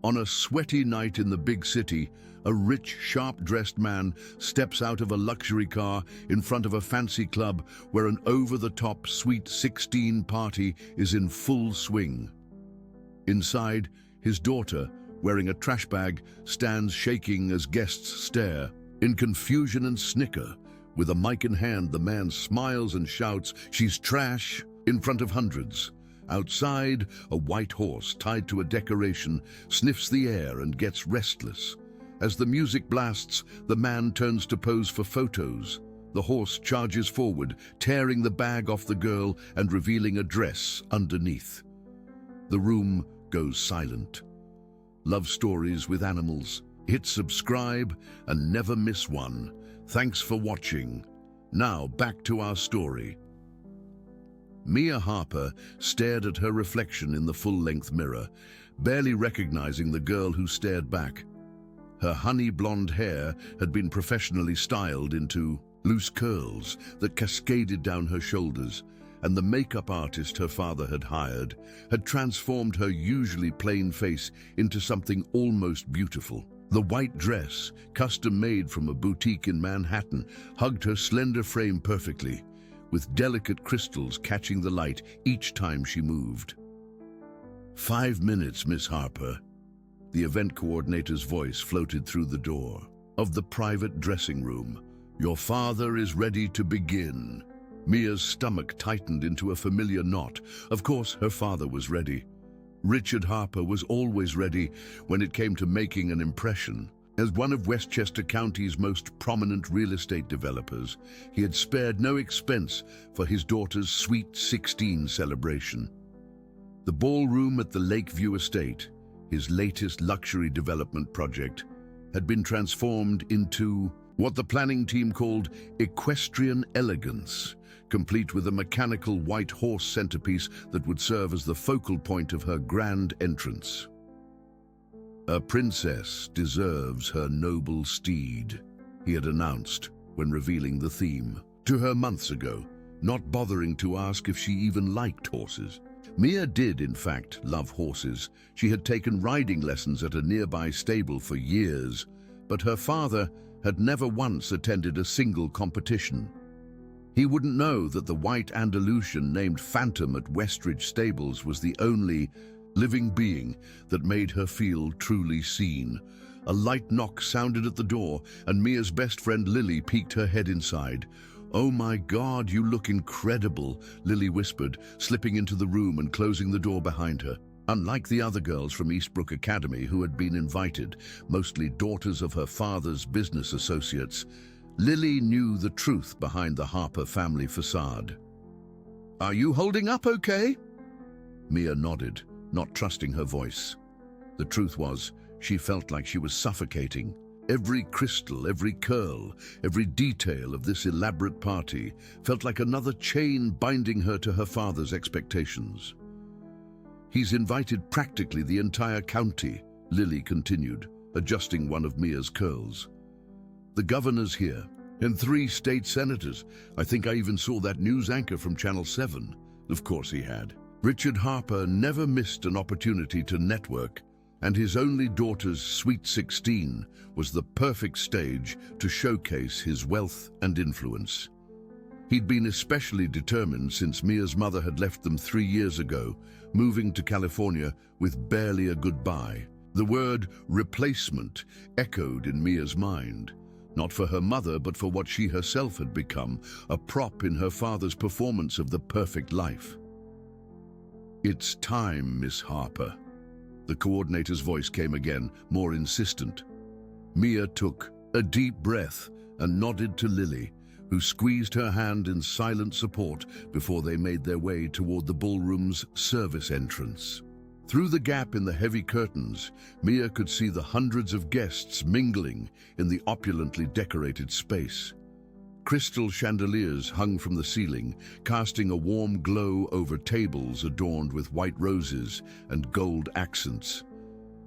On a sweaty night in the big city, a rich, sharp-dressed man steps out of a luxury car in front of a fancy club where an over-the-top Sweet 16 party is in full swing. Inside, his daughter, wearing a trash bag, stands shaking as guests stare. In confusion and snicker, with a mic in hand, the man smiles and shouts, "She's trash," in front of hundreds. Outside, a white horse tied to a decoration sniffs the air and gets restless. As the music blasts, the man turns to pose for photos. The horse charges forward, tearing the bag off the girl and revealing a dress underneath. The room goes silent. Love stories with animals. Hit subscribe and never miss one. Thanks for watching. Now back to our story. Mia Harper stared at her reflection in the full-length mirror, barely recognizing the girl who stared back. Her honey blonde hair had been professionally styled into loose curls that cascaded down her shoulders, and the makeup artist her father had hired had transformed her usually plain face into something almost beautiful. The white dress, custom-made from a boutique in Manhattan, hugged her slender frame perfectly, with delicate crystals catching the light each time she moved. 5 minutes, Miss Harper. The event coordinator's voice floated through the door of the private dressing room. Your father is ready to begin. Mia's stomach tightened into a familiar knot. Of course, her father was ready. Richard Harper was always ready when it came to making an impression. As one of Westchester County's most prominent real estate developers, he had spared no expense for his daughter's Sweet 16 celebration. The ballroom at the Lakeview Estate, his latest luxury development project, had been transformed into what the planning team called equestrian elegance, complete with a mechanical white horse centerpiece that would serve as the focal point of her grand entrance. A princess deserves her noble steed, he had announced when revealing the theme to her months ago, not bothering to ask if she even liked horses. Mia did, in fact, love horses. She had taken riding lessons at a nearby stable for years, but her father had never once attended a single competition. He wouldn't know that the white Andalusian named Phantom at Westridge Stables was the only living being that made her feel truly seen. A light knock sounded at the door, and Mia's best friend Lily peeked her head inside. "Oh my God, you look incredible," Lily whispered, slipping into the room and closing the door behind her. Unlike the other girls from Eastbrook Academy who had been invited, mostly daughters of her father's business associates, Lily knew the truth behind the Harper family facade. "Are you holding up okay?" Mia nodded, not trusting her voice. The truth was, she felt like she was suffocating. Every crystal, every curl, every detail of this elaborate party felt like another chain binding her to her father's expectations. "He's invited practically the entire county," Lily continued, adjusting one of Mia's curls. "The governor's here, and 3 state senators. I think I even saw that news anchor from Channel 7. Of course he had. Richard Harper never missed an opportunity to network, and his only daughter's Sweet 16 was the perfect stage to showcase his wealth and influence. He'd been especially determined since Mia's mother had left them 3 years ago, moving to California with barely a goodbye. The word replacement echoed in Mia's mind, not for her mother but for what she herself had become, a prop in her father's performance of the perfect life. "It's time, Miss Harper." The coordinator's voice came again, more insistent. Mia took a deep breath and nodded to Lily, who squeezed her hand in silent support before they made their way toward the ballroom's service entrance. Through the gap in the heavy curtains, Mia could see the hundreds of guests mingling in the opulently decorated space. Crystal chandeliers hung from the ceiling, casting a warm glow over tables adorned with white roses and gold accents.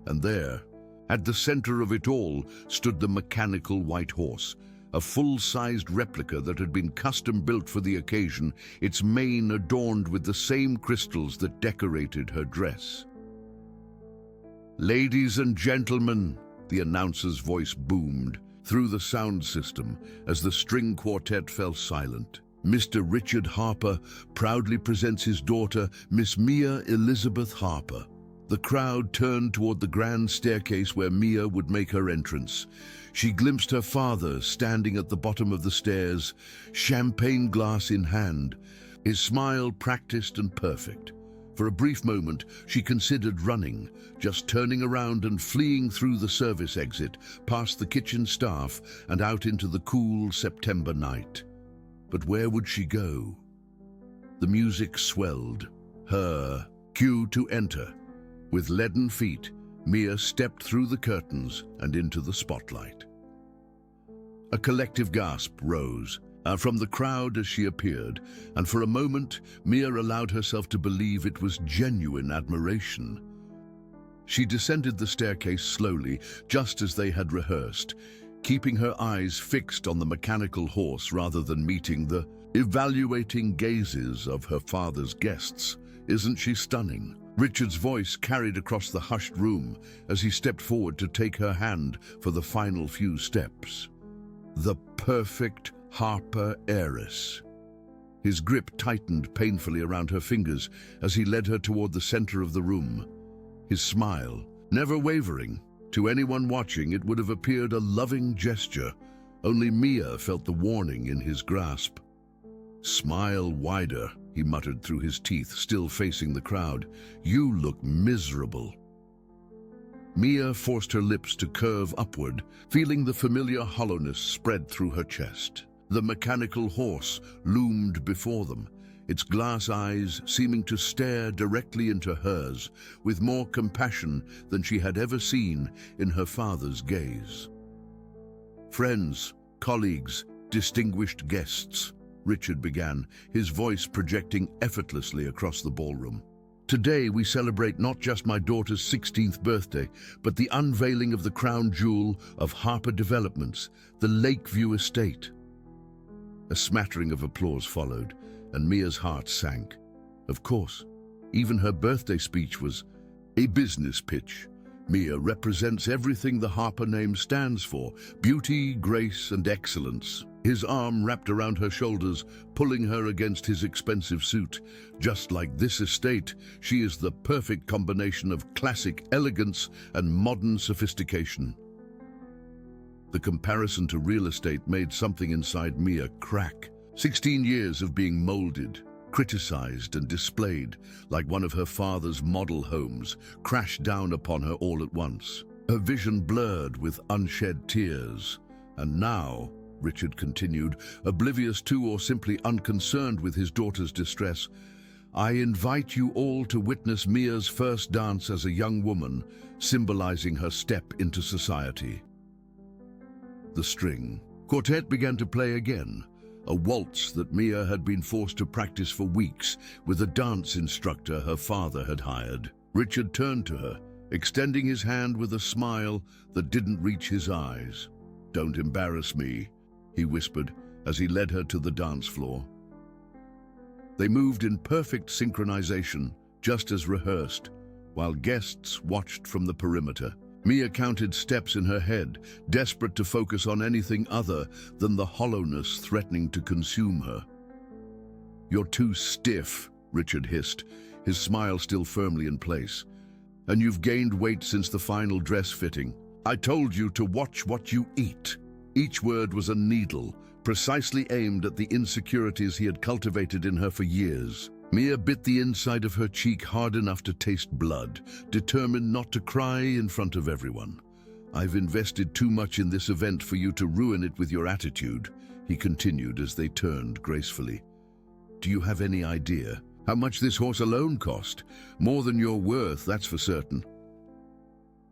And there, at the center of it all, stood the mechanical white horse, a full-sized replica that had been custom-built for the occasion, its mane adorned with the same crystals that decorated her dress. "Ladies and gentlemen," the announcer's voice boomed through the sound system as the string quartet fell silent. "Mr. Richard Harper proudly presents his daughter, Miss Mia Elizabeth Harper." The crowd turned toward the grand staircase where Mia would make her entrance. She glimpsed her father standing at the bottom of the stairs, champagne glass in hand, his smile practiced and perfect. For a brief moment, she considered running, just turning around and fleeing through the service exit, past the kitchen staff and out into the cool September night. But where would she go? The music swelled. Her cue to enter. With leaden feet, Mia stepped through the curtains and into the spotlight. A collective gasp rose from the crowd as she appeared, and for a moment, Mia allowed herself to believe it was genuine admiration. She descended the staircase slowly, just as they had rehearsed, keeping her eyes fixed on the mechanical horse rather than meeting the evaluating gazes of her father's guests. "Isn't she stunning?" Richard's voice carried across the hushed room as he stepped forward to take her hand for the final few steps. The perfect Harper heiress. His grip tightened painfully around her fingers as he led her toward the center of the room. His smile, never wavering. To anyone watching, it would have appeared a loving gesture. Only Mia felt the warning in his grasp. "Smile wider," he muttered through his teeth, still facing the crowd. "You look miserable." Mia forced her lips to curve upward, feeling the familiar hollowness spread through her chest. The mechanical horse loomed before them, its glass eyes seeming to stare directly into hers, with more compassion than she had ever seen in her father's gaze. "Friends, colleagues, distinguished guests," Richard began, his voice projecting effortlessly across the ballroom. "Today we celebrate not just my daughter's 16th birthday, but the unveiling of the crown jewel of Harper Developments, the Lakeview Estate." A smattering of applause followed, and Mia's heart sank. Of course, even her birthday speech was a business pitch. Mia represents everything the Harper name stands for: beauty, grace, and excellence. His arm wrapped around her shoulders, pulling her against his expensive suit. "Just like this estate, she is the perfect combination of classic elegance and modern sophistication." The comparison to real estate made something inside Mia crack. 16 years of being molded, criticized, and displayed like one of her father's model homes crashed down upon her all at once. Her vision blurred with unshed tears. "And now," Richard continued, oblivious to or simply unconcerned with his daughter's distress, "I invite you all to witness Mia's first dance as a young woman, symbolizing her step into society." The string quartet began to play again, a waltz that Mia had been forced to practice for weeks with a dance instructor her father had hired. Richard turned to her, extending his hand with a smile that didn't reach his eyes. "Don't embarrass me," he whispered as he led her to the dance floor. They moved in perfect synchronization, just as rehearsed, while guests watched from the perimeter. Mia counted steps in her head, desperate to focus on anything other than the hollowness threatening to consume her. "You're too stiff," Richard hissed, his smile still firmly in place. "And you've gained weight since the final dress fitting. I told you to watch what you eat." Each word was a needle, precisely aimed at the insecurities he had cultivated in her for years. Mia bit the inside of her cheek hard enough to taste blood, determined not to cry in front of everyone. "I've invested too much in this event for you to ruin it with your attitude," he continued as they turned gracefully. "Do you have any idea how much this horse alone cost? More than you're worth, that's for certain."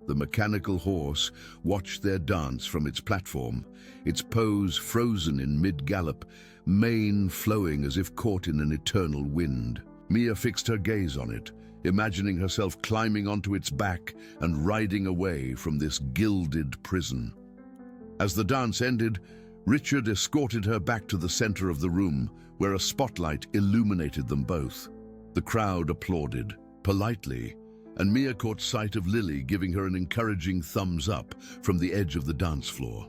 The mechanical horse watched their dance from its platform, its pose frozen in mid-gallop, mane flowing as if caught in an eternal wind. Mia fixed her gaze on it, imagining herself climbing onto its back and riding away from this gilded prison. As the dance ended, Richard escorted her back to the center of the room, where a spotlight illuminated them both. The crowd applauded, politely, and Mia caught sight of Lily giving her an encouraging thumbs up from the edge of the dance floor.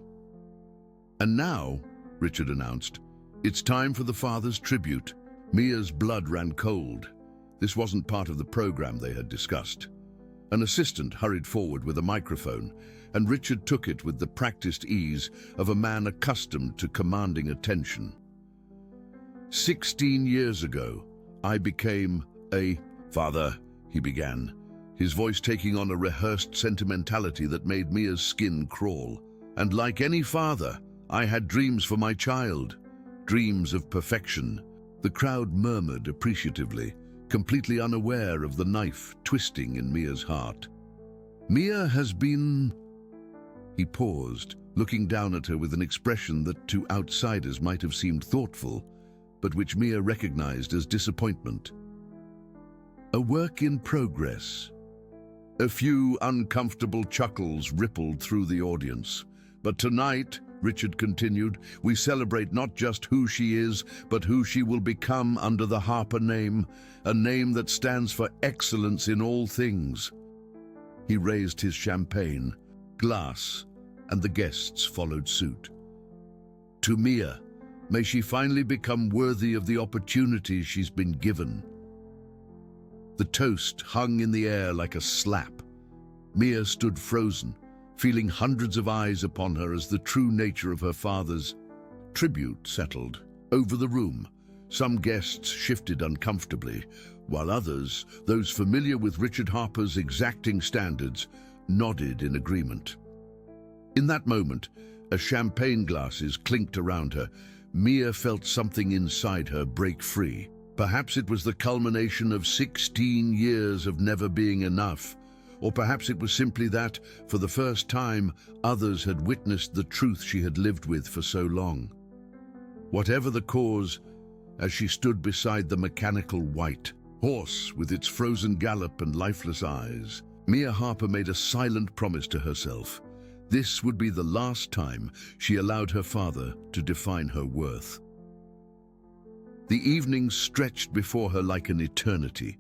"And now," Richard announced, "it's time for the father's tribute." Mia's blood ran cold. This wasn't part of the program they had discussed. An assistant hurried forward with a microphone, and Richard took it with the practiced ease of a man accustomed to commanding attention. 16 years ago, I became a father," he began, his voice taking on a rehearsed sentimentality that made Mia's skin crawl. "And like any father, I had dreams for my child, dreams of perfection." The crowd murmured appreciatively, completely unaware of the knife twisting in Mia's heart. "Mia has been..." He paused, looking down at her with an expression that to outsiders might have seemed thoughtful, but which Mia recognized as disappointment. "A work in progress." A few uncomfortable chuckles rippled through the audience. "But tonight," Richard continued, "we celebrate not just who she is, but who she will become under the Harper name, a name that stands for excellence in all things." He raised his champagne glass, and the guests followed suit. "To Mia, may she finally become worthy of the opportunity she's been given." The toast hung in the air like a slap. Mia stood frozen, feeling hundreds of eyes upon her as the true nature of her father's tribute settled over the room. Some guests shifted uncomfortably, while others, those familiar with Richard Harper's exacting standards, nodded in agreement. In that moment, as champagne glasses clinked around her, Mia felt something inside her break free. Perhaps it was the culmination of 16 years of never being enough, or perhaps it was simply that, for the first time, others had witnessed the truth she had lived with for so long. Whatever the cause, as she stood beside the mechanical white horse with its frozen gallop and lifeless eyes, Mia Harper made a silent promise to herself. This would be the last time she allowed her father to define her worth. The evening stretched before her like an eternity,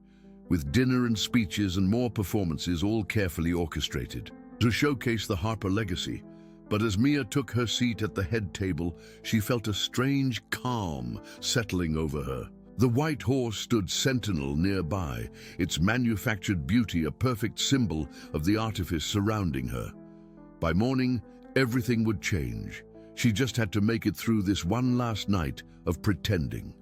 with dinner and speeches and more performances all carefully orchestrated to showcase the Harper legacy. But as Mia took her seat at the head table, she felt a strange calm settling over her. The white horse stood sentinel nearby, its manufactured beauty a perfect symbol of the artifice surrounding her. By morning, everything would change. She just had to make it through this one last night of pretending.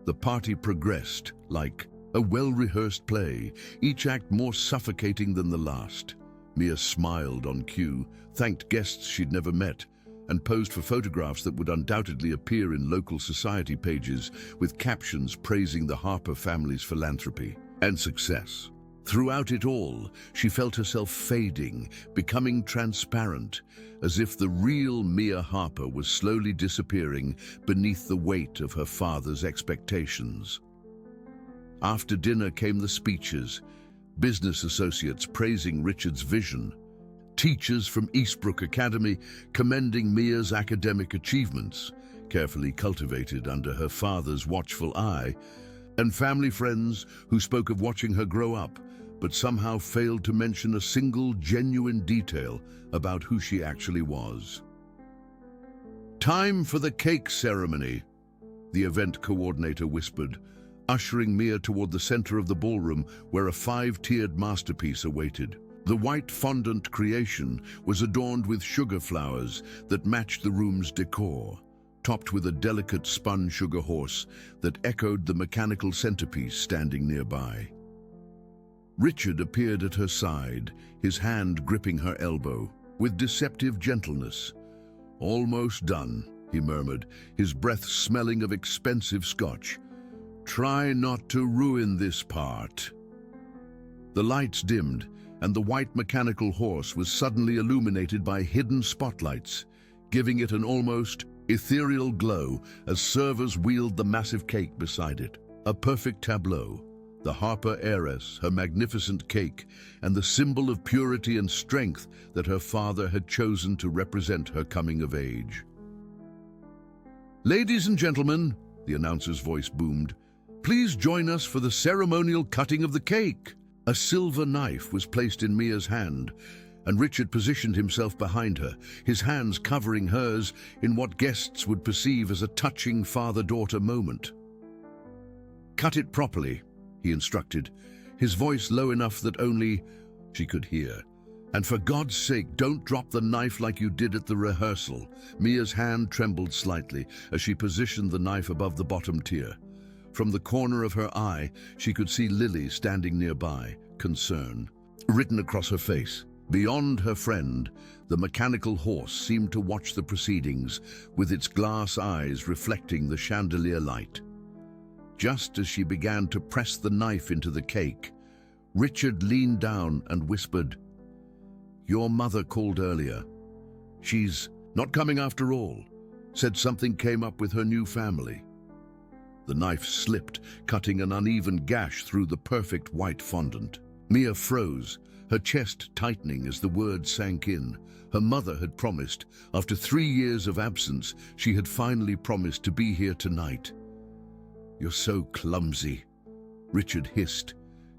The party progressed like a well-rehearsed play, each act more suffocating than the last. Mia smiled on cue, thanked guests she'd never met, and posed for photographs that would undoubtedly appear in local society pages with captions praising the Harper family's philanthropy and success. Throughout it all, she felt herself fading, becoming transparent, as if the real Mia Harper was slowly disappearing beneath the weight of her father's expectations. After dinner came the speeches, business associates praising Richard's vision, teachers from Eastbrook Academy commending Mia's academic achievements, carefully cultivated under her father's watchful eye, and family friends who spoke of watching her grow up, but somehow failed to mention a single genuine detail about who she actually was. "Time for the cake ceremony," the event coordinator whispered, ushering Mia toward the center of the ballroom where a 5-tiered masterpiece awaited. The white fondant creation was adorned with sugar flowers that matched the room's decor, topped with a delicate spun sugar horse that echoed the mechanical centerpiece standing nearby. Richard appeared at her side, his hand gripping her elbow, with deceptive gentleness. "Almost done," he murmured, his breath smelling of expensive scotch. "Try not to ruin this part." The lights dimmed, and the white mechanical horse was suddenly illuminated by hidden spotlights, giving it an almost ethereal glow as servers wheeled the massive cake beside it. A perfect tableau. The Harper heiress, her magnificent cake, and the symbol of purity and strength that her father had chosen to represent her coming of age. "Ladies and gentlemen," the announcer's voice boomed, "please join us for the ceremonial cutting of the cake." A silver knife was placed in Mia's hand, and Richard positioned himself behind her, his hands covering hers in what guests would perceive as a touching father-daughter moment. "Cut it properly," he instructed, his voice low enough that only she could hear. "And for God's sake, don't drop the knife like you did at the rehearsal." Mia's hand trembled slightly as she positioned the knife above the bottom tier. From the corner of her eye, she could see Lily standing nearby, concern written across her face. Beyond her friend, the mechanical horse seemed to watch the proceedings, with its glass eyes reflecting the chandelier light. Just as she began to press the knife into the cake, Richard leaned down and whispered, "Your mother called earlier. She's not coming after all. Said something came up with her new family." The knife slipped, cutting an uneven gash through the perfect white fondant. Mia froze, her chest tightening as the word sank in. Her mother had promised. After 3 years of absence, she had finally promised to be here tonight. "You're so clumsy," Richard hissed,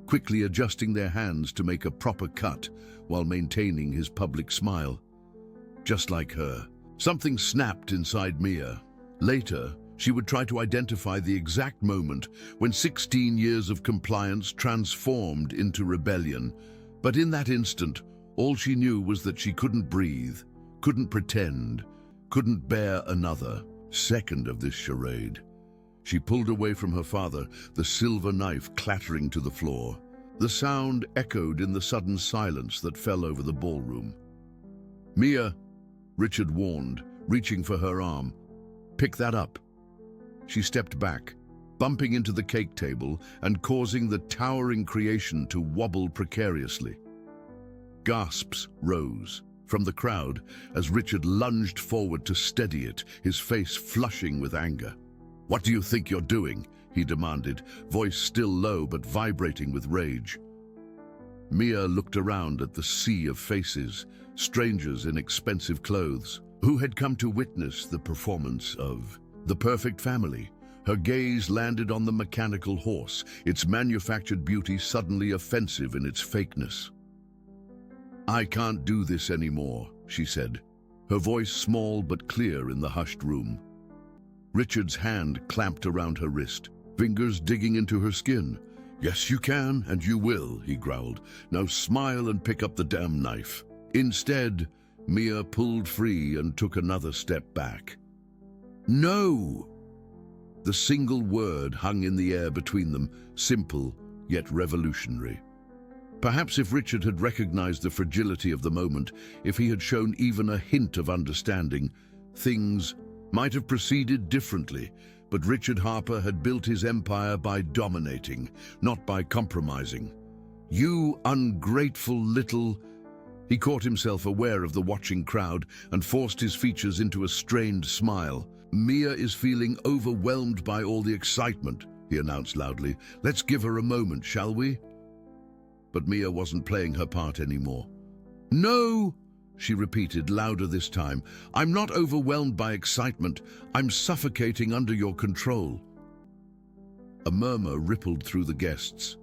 quickly adjusting their hands to make a proper cut while maintaining his public smile. Just like her. Something snapped inside Mia. Later, she would try to identify the exact moment when 16 years of compliance transformed into rebellion. But in that instant, all she knew was that she couldn't breathe, couldn't pretend, couldn't bear another second of this charade. She pulled away from her father, the silver knife clattering to the floor. The sound echoed in the sudden silence that fell over the ballroom. "Mia," Richard warned, reaching for her arm. "Pick that up." She stepped back, bumping into the cake table and causing the towering creation to wobble precariously. Gasps rose from the crowd as Richard lunged forward to steady it, his face flushing with anger. "What do you think you're doing?" he demanded, voice still low but vibrating with rage. Mia looked around at the sea of faces, strangers in expensive clothes, who had come to witness the performance of the perfect family. Her gaze landed on the mechanical horse, its manufactured beauty suddenly offensive in its fakeness. "I can't do this anymore," she said, her voice small but clear in the hushed room. Richard's hand clamped around her wrist, fingers digging into her skin. "Yes, you can, and you will," he growled. "Now smile and pick up the damn knife." Instead, Mia pulled free and took another step back. "No!" The single word hung in the air between them, simple yet revolutionary. Perhaps if Richard had recognized the fragility of the moment, if he had shown even a hint of understanding, things might have proceeded differently. But Richard Harper had built his empire by dominating, not by compromising. "You ungrateful little..." He caught himself aware of the watching crowd and forced his features into a strained smile. "Mia is feeling overwhelmed by all the excitement," he announced loudly. "Let's give her a moment, shall we?" But Mia wasn't playing her part anymore. "No!" she repeated, louder this time. "I'm not overwhelmed by excitement. I'm suffocating under your control." A murmur rippled through the guests.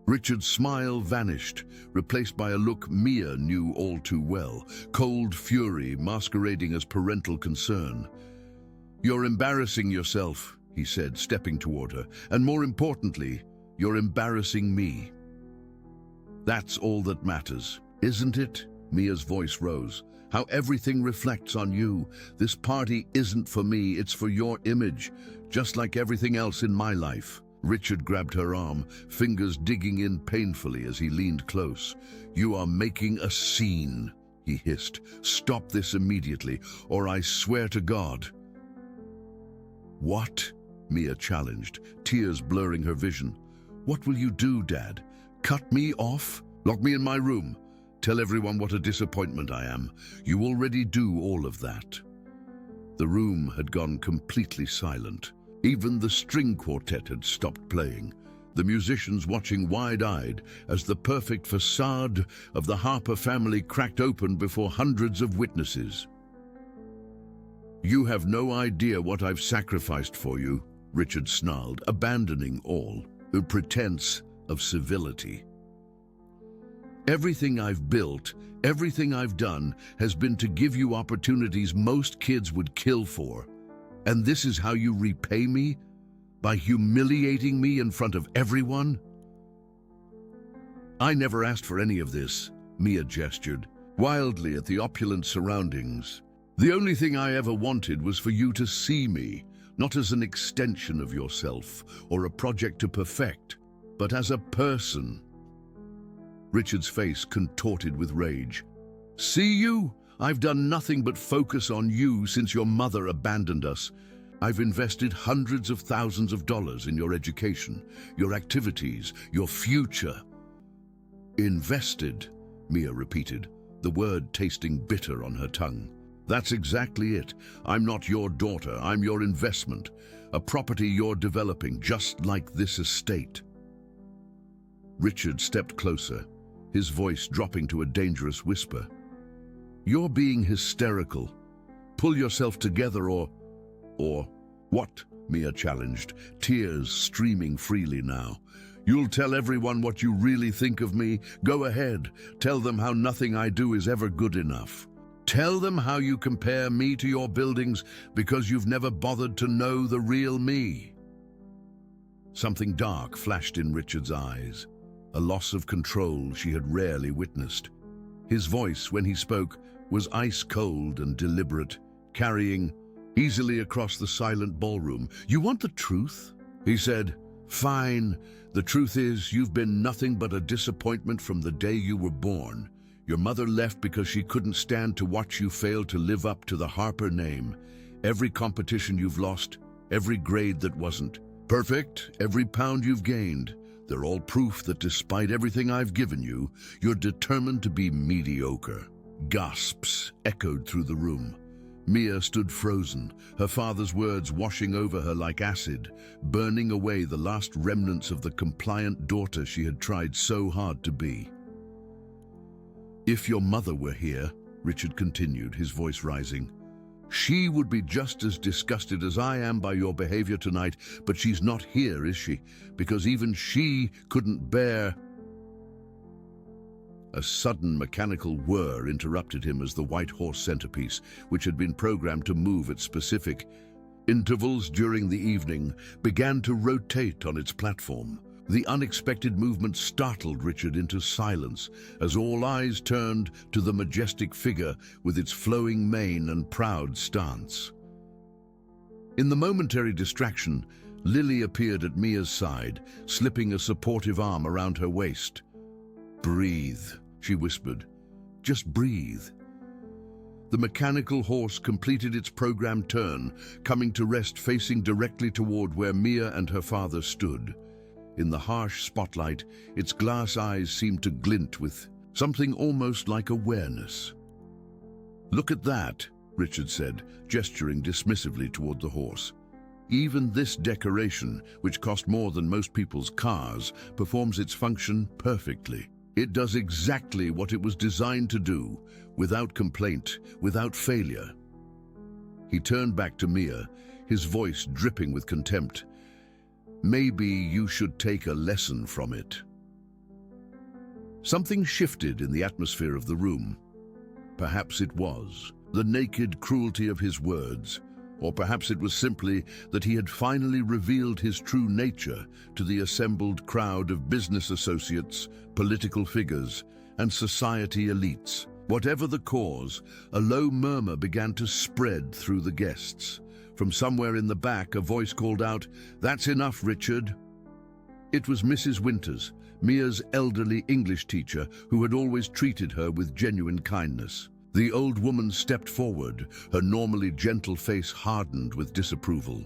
Richard's smile vanished, replaced by a look Mia knew all too well, cold fury masquerading as parental concern. "You're embarrassing yourself," he said, stepping toward her, "and more importantly, you're embarrassing me." "That's all that matters, isn't it?" Mia's voice rose. "How everything reflects on you. This party isn't for me, it's for your image, just like everything else in my life." Richard grabbed her arm, fingers digging in painfully as he leaned close. "You are making a scene," he hissed. "Stop this immediately, or I swear to God." "What?" Mia challenged, tears blurring her vision. "What will you do, Dad? Cut me off? Lock me in my room? Tell everyone what a disappointment I am? You already do all of that." The room had gone completely silent. Even the string quartet had stopped playing, the musicians watching wide-eyed as the perfect facade of the Harper family cracked open before hundreds of witnesses. "You have no idea what I've sacrificed for you," Richard snarled, abandoning all pretense of civility. Everything I've built, everything I've done has been to give you opportunities most kids would kill for. And this is how you repay me? By humiliating me in front of everyone? I never asked for any of this, Mia gestured, wildly at the opulent surroundings. The only thing I ever wanted was for you to see me, not as an extension of yourself or a project to perfect, but as a person. Richard's face contorted with rage. See you? I've done nothing but focus on you since your mother abandoned us. I've invested hundreds of thousands of dollars in your education, your activities, your future. Invested, Mia repeated, the word tasting bitter on her tongue. That's exactly it. I'm not your daughter, I'm your investment, a property you're developing, just like this estate. Richard stepped closer, his voice dropping to a dangerous whisper. You're being hysterical. Pull yourself together or what? Mia challenged, tears streaming freely now. You'll tell everyone what you really think of me? Go ahead, tell them how nothing I do is ever good enough. Tell them how you compare me to your buildings because you've never bothered to know the real me. Something dark flashed in Richard's eyes, a loss of control she had rarely witnessed. His voice, when he spoke, was ice-cold and deliberate, carrying easily across the silent ballroom. You want the truth? He said. Fine. The truth is, you've been nothing but a disappointment from the day you were born. Your mother left because she couldn't stand to watch you fail to live up to the Harper name. Every competition you've lost, every grade that wasn't perfect, every pound you've gained, they're all proof that despite everything I've given you, you're determined to be mediocre. Gasps echoed through the room. Mia stood frozen, her father's words washing over her like acid, burning away the last remnants of the compliant daughter she had tried so hard to be. If your mother were here, Richard continued, his voice rising, she would be just as disgusted as I am by your behavior tonight, but she's not here, is she? Because even she couldn't bear... A sudden mechanical whir interrupted him as the White Horse centerpiece, which had been programmed to move at specific intervals during the evening, began to rotate on its platform. The unexpected movement startled Richard into silence as all eyes turned to the majestic figure with its flowing mane and proud stance. In the momentary distraction, Lily appeared at Mia's side, slipping a supportive arm around her waist. Breathe, she whispered. Just breathe. The mechanical horse completed its programmed turn, coming to rest facing directly toward where Mia and her father stood. In the harsh spotlight, its glass eyes seemed to glint with something almost like awareness. Look at that, Richard said, gesturing dismissively toward the horse. Even this decoration, which cost more than most people's cars, performs its function perfectly. It does exactly what it was designed to do, without complaint, without failure. He turned back to Mia, his voice dripping with contempt. Maybe you should take a lesson from it. Something shifted in the atmosphere of the room. Perhaps it was the naked cruelty of his words, or perhaps it was simply that he had finally revealed his true nature to the assembled crowd of business associates, political figures, and society elites. Whatever the cause, a low murmur began to spread through the guests. From somewhere in the back, a voice called out, "That's enough, Richard." It was Mrs. Winters, Mia's elderly English teacher, who had always treated her with genuine kindness. The old woman stepped forward, her normally gentle face hardened with disapproval.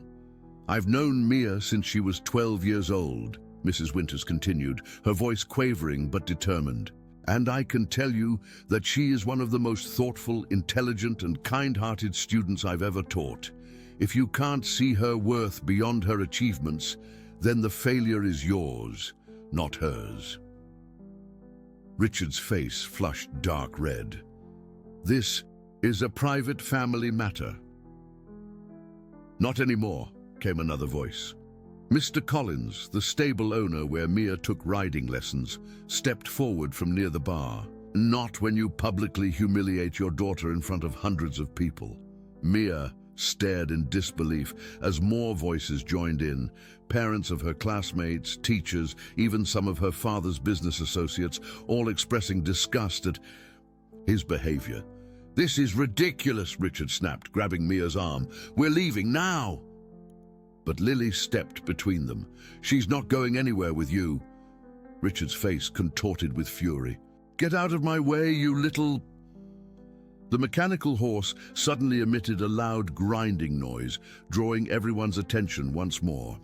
"I've known Mia since she was 12 years old," Mrs. Winters continued, her voice quavering but determined. "And I can tell you that she is one of the most thoughtful, intelligent, and kind-hearted students I've ever taught. If you can't see her worth beyond her achievements, then the failure is yours, not hers." Richard's face flushed dark red. "This is a private family matter." "Not anymore," came another voice. Mr. Collins, the stable owner where Mia took riding lessons, stepped forward from near the bar. Not when you publicly humiliate your daughter in front of hundreds of people. Mia stared in disbelief as more voices joined in. Parents of her classmates, teachers, even some of her father's business associates, all expressing disgust at his behavior. "This is ridiculous," Richard snapped, grabbing Mia's arm. "We're leaving now." But Lily stepped between them. "She's not going anywhere with you." Richard's face contorted with fury. "Get out of my way, you little—" The mechanical horse suddenly emitted a loud grinding noise, drawing everyone's attention once more.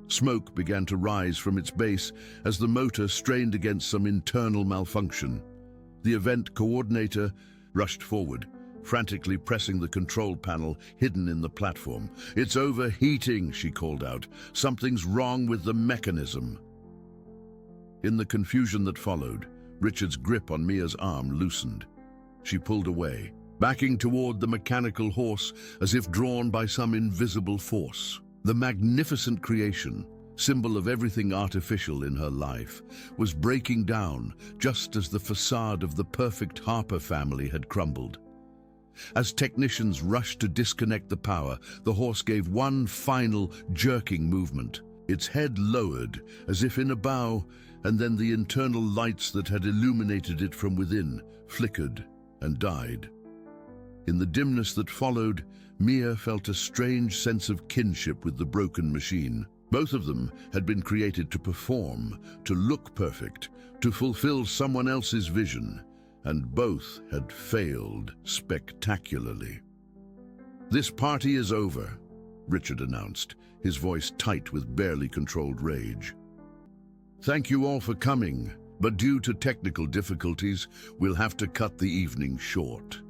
Smoke began to rise from its base as the motor strained against some internal malfunction. The event coordinator rushed forward, frantically pressing the control panel hidden in the platform. "It's overheating," she called out. "Something's wrong with the mechanism." In the confusion that followed, Richard's grip on Mia's arm loosened. She pulled away, backing toward the mechanical horse as if drawn by some invisible force. The magnificent creation, symbol of everything artificial in her life, was breaking down just as the facade of the perfect Harper family had crumbled. As technicians rushed to disconnect the power, the horse gave one final, jerking movement. Its head lowered, as if in a bow, and then the internal lights that had illuminated it from within flickered and died. In the dimness that followed, Mia felt a strange sense of kinship with the broken machine. Both of them had been created to perform, to look perfect, to fulfill someone else's vision, and both had failed spectacularly. "This party is over," Richard announced, his voice tight with barely controlled rage. "Thank you all for coming, but due to technical difficulties, we'll have to cut the evening short."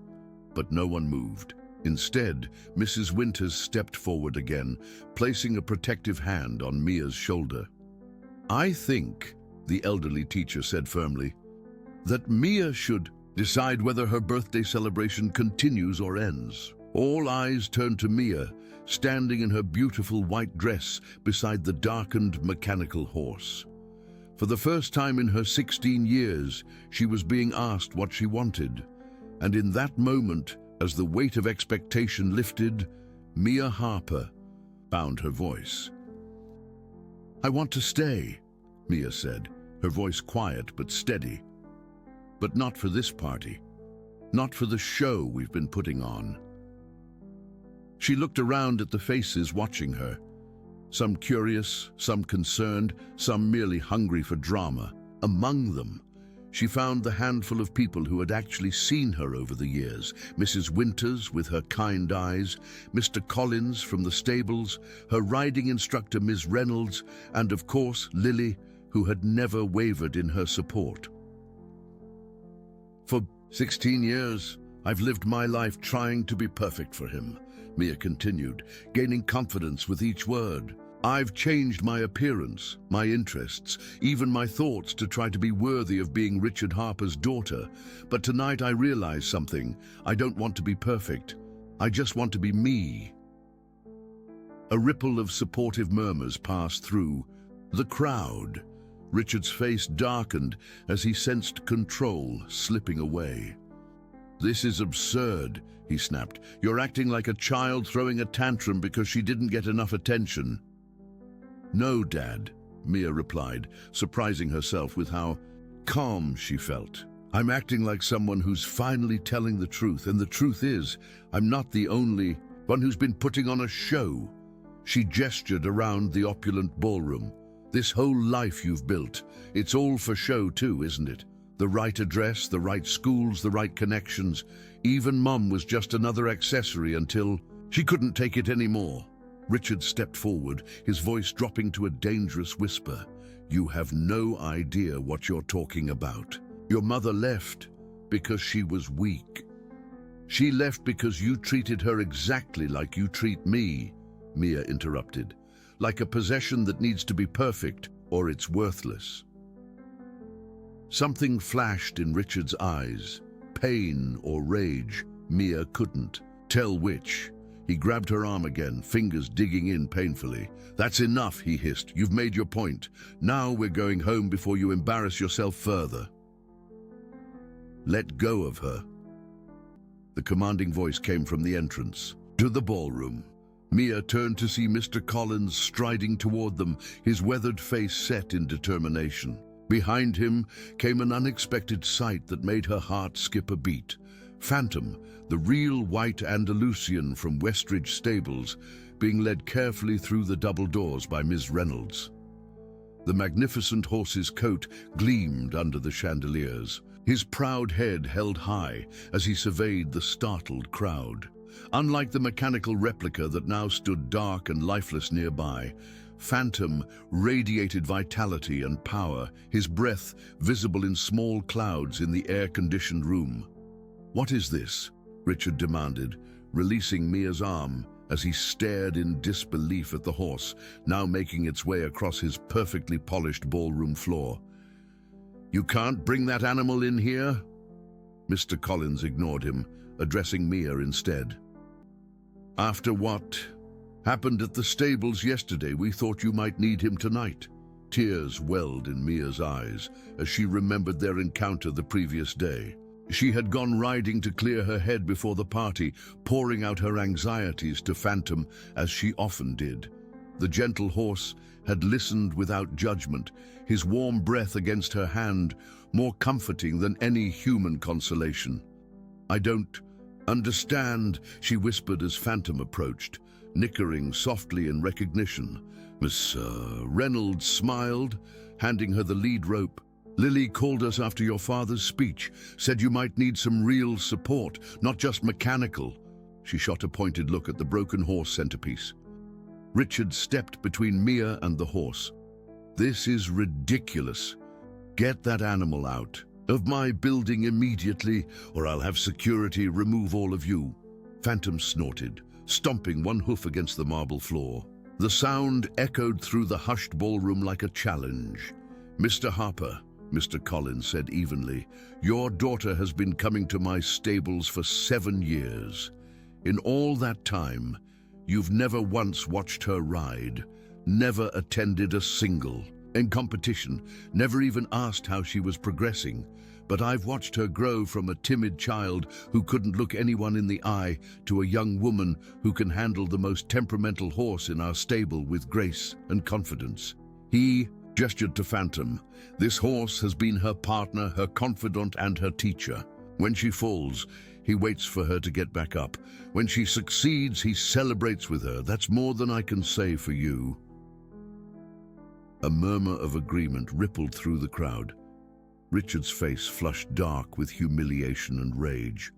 But no one moved. Instead, Mrs. Winters stepped forward again, placing a protective hand on Mia's shoulder. "I think," the elderly teacher said firmly, "that Mia should decide whether her birthday celebration continues or ends." All eyes turned to Mia, standing in her beautiful white dress beside the darkened mechanical horse. For the first time in her 16 years, she was being asked what she wanted. And in that moment, as the weight of expectation lifted, Mia Harper found her voice. "I want to stay," Mia said, her voice quiet but steady. "But not for this party. Not for the show we've been putting on." She looked around at the faces watching her. Some curious, some concerned, some merely hungry for drama. Among them, she found the handful of people who had actually seen her over the years. Mrs. Winters with her kind eyes, Mr. Collins from the stables, her riding instructor Ms. Reynolds, and of course Lily, who had never wavered in her support. "For 16 years, I've lived my life trying to be perfect for him," Mia continued, gaining confidence with each word. "I've changed my appearance, my interests, even my thoughts to try to be worthy of being Richard Harper's daughter. But tonight I realized something. I don't want to be perfect. I just want to be me." A ripple of supportive murmurs passed through the crowd. Richard's face darkened as he sensed control slipping away. "This is absurd," he snapped. "You're acting like a child throwing a tantrum because she didn't get enough attention." "No, Dad," Mia replied, surprising herself with how calm she felt. "I'm acting like someone who's finally telling the truth, and the truth is, I'm not the only one who's been putting on a show." She gestured around the opulent ballroom. "This whole life you've built, it's all for show too, isn't it? The right address, the right schools, the right connections. Even Mum was just another accessory until she couldn't take it anymore." Richard stepped forward, his voice dropping to a dangerous whisper. "You have no idea what you're talking about. Your mother left because she was weak. She left because you treated her exactly like you treat me," Mia interrupted. "Like a possession that needs to be perfect or it's worthless." Something flashed in Richard's eyes, pain or rage. Mia couldn't tell which. He grabbed her arm again, fingers digging in painfully. "That's enough," he hissed. "You've made your point. Now we're going home before you embarrass yourself further." "Let go of her." The commanding voice came from the entrance. To the ballroom. Mia turned to see Mr. Collins striding toward them, his weathered face set in determination. Behind him came an unexpected sight that made her heart skip a beat. Phantom, the real white Andalusian from Westridge Stables, being led carefully through the double doors by Ms. Reynolds. The magnificent horse's coat gleamed under the chandeliers, his proud head held high as he surveyed the startled crowd. Unlike the mechanical replica that now stood dark and lifeless nearby, Phantom radiated vitality and power, his breath visible in small clouds in the air-conditioned room. "What is this?" Richard demanded, releasing Mia's arm as he stared in disbelief at the horse, now making its way across his perfectly polished ballroom floor. "You can't bring that animal in here?" Mr. Collins ignored him, addressing Mia instead. "After what happened at the stables yesterday, we thought you might need him tonight." Tears welled in Mia's eyes as she remembered their encounter the previous day. She had gone riding to clear her head before the party, pouring out her anxieties to Phantom, as she often did. The gentle horse had listened without judgment, his warm breath against her hand more comforting than any human consolation. "I don't understand," she whispered as Phantom approached, nickering softly in recognition. Miss Reynolds smiled, handing her the lead rope. "Lily called us after your father's speech, said you might need some real support, not just mechanical." She shot a pointed look at the broken horse centerpiece. Richard stepped between Mia and the horse. "This is ridiculous. Get that animal out of my building immediately, or I'll have security remove all of you." Phantom snorted, stomping one hoof against the marble floor. The sound echoed through the hushed ballroom like a challenge. "Mr. Harper," Mr. Collins said evenly, "your daughter has been coming to my stables for 7 years. In all that time, you've never once watched her ride, never attended a single in competition, never even asked how she was progressing. But I've watched her grow from a timid child who couldn't look anyone in the eye to a young woman who can handle the most temperamental horse in our stable with grace and confidence." He gestured to Phantom. "This horse has been her partner, her confidant, and her teacher. When she falls, he waits for her to get back up. When she succeeds, he celebrates with her. That's more than I can say for you." A murmur of agreement rippled through the crowd. Richard's face flushed dark with humiliation and rage.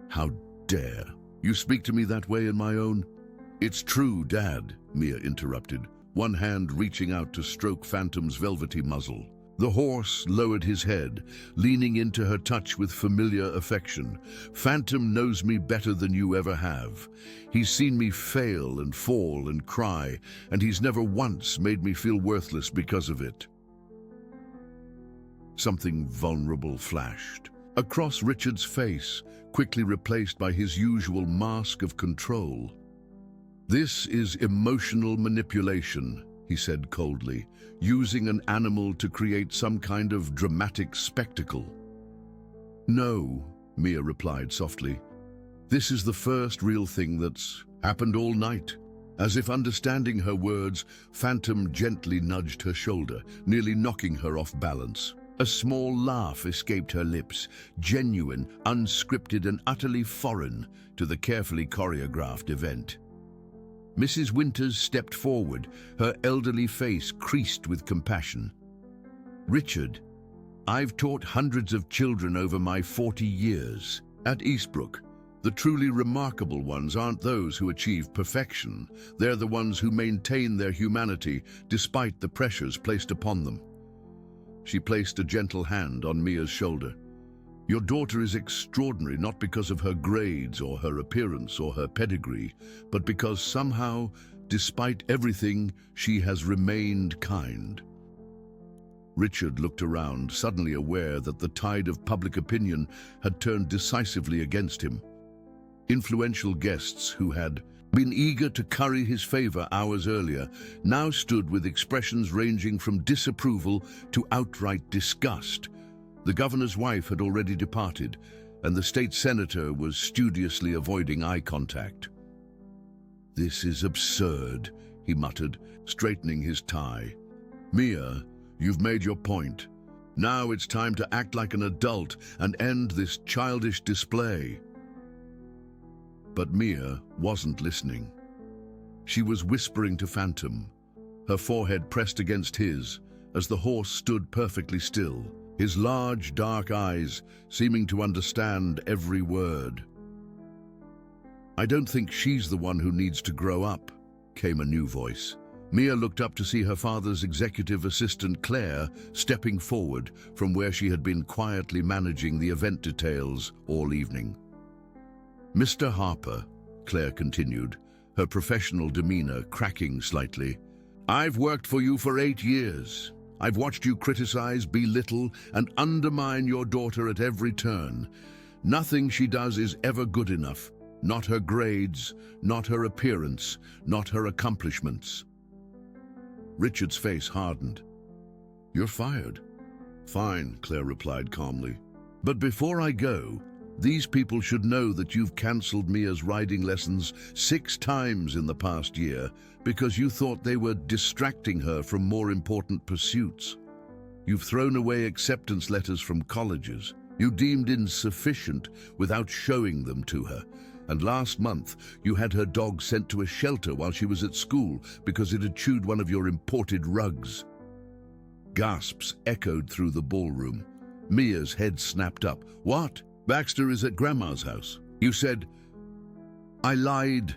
"How dare you speak to me that way in my own—" "It's true, Dad," Mia interrupted, one hand reaching out to stroke Phantom's velvety muzzle. The horse lowered his head, leaning into her touch with familiar affection. "Phantom knows me better than you ever have. He's seen me fail and fall and cry, and he's never once made me feel worthless because of it." Something vulnerable flashed across Richard's face, quickly replaced by his usual mask of control. "This is emotional manipulation," he said coldly, "using an animal to create some kind of dramatic spectacle." "No," Mia replied softly. "This is the first real thing that's happened all night." As if understanding her words, Phantom gently nudged her shoulder, nearly knocking her off balance. A small laugh escaped her lips, genuine, unscripted, and utterly foreign to the carefully choreographed event. Mrs. Winters stepped forward, her elderly face creased with compassion. "Richard, I've taught hundreds of children over my 40 years. At Eastbrook, the truly remarkable ones aren't those who achieve perfection. They're the ones who maintain their humanity despite the pressures placed upon them." She placed a gentle hand on Mia's shoulder. "Your daughter is extraordinary not because of her grades or her appearance or her pedigree, but because somehow, despite everything, she has remained kind." Richard looked around, suddenly aware that the tide of public opinion had turned decisively against him. Influential guests who had been eager to curry his favor hours earlier now stood with expressions ranging from disapproval to outright disgust. The governor's wife had already departed, and the state senator was studiously avoiding eye contact. "This is absurd," he muttered, straightening his tie. "Mia, you've made your point. Now it's time to act like an adult and end this childish display." But Mia wasn't listening. She was whispering to Phantom, her forehead pressed against his, as the horse stood perfectly still, his large, dark eyes seeming to understand every word. "I don't think she's the one who needs to grow up," came a new voice. Mia looked up to see her father's executive assistant, Claire, stepping forward from where she had been quietly managing the event details all evening. "Mr. Harper," Claire continued, her professional demeanor cracking slightly, "I've worked for you for 8 years. I've watched you criticize, belittle, and undermine your daughter at every turn. Nothing she does is ever good enough. Not her grades, not her appearance, not her accomplishments." Richard's face hardened. "You're fired." "Fine," Claire replied calmly. "But before I go, these people should know that you've cancelled Mia's riding lessons 6 times in the past year because you thought they were distracting her from more important pursuits. You've thrown away acceptance letters from colleges you deemed insufficient without showing them to her. And last month, you had her dog sent to a shelter while she was at school because it had chewed one of your imported rugs." Gasps echoed through the ballroom. Mia's head snapped up. "What? Baxter is at Grandma's house. You said—" "I lied,"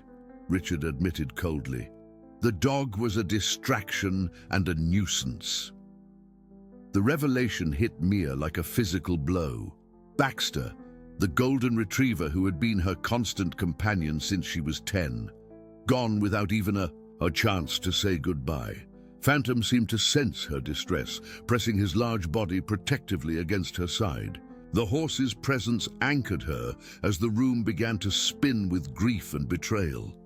Richard admitted coldly. "The dog was a distraction and a nuisance." The revelation hit Mia like a physical blow. Baxter, the golden retriever who had been her constant companion since she was 10, gone without even a chance to say goodbye. Phantom seemed to sense her distress, pressing his large body protectively against her side. The horse's presence anchored her as the room began to spin with grief and betrayal.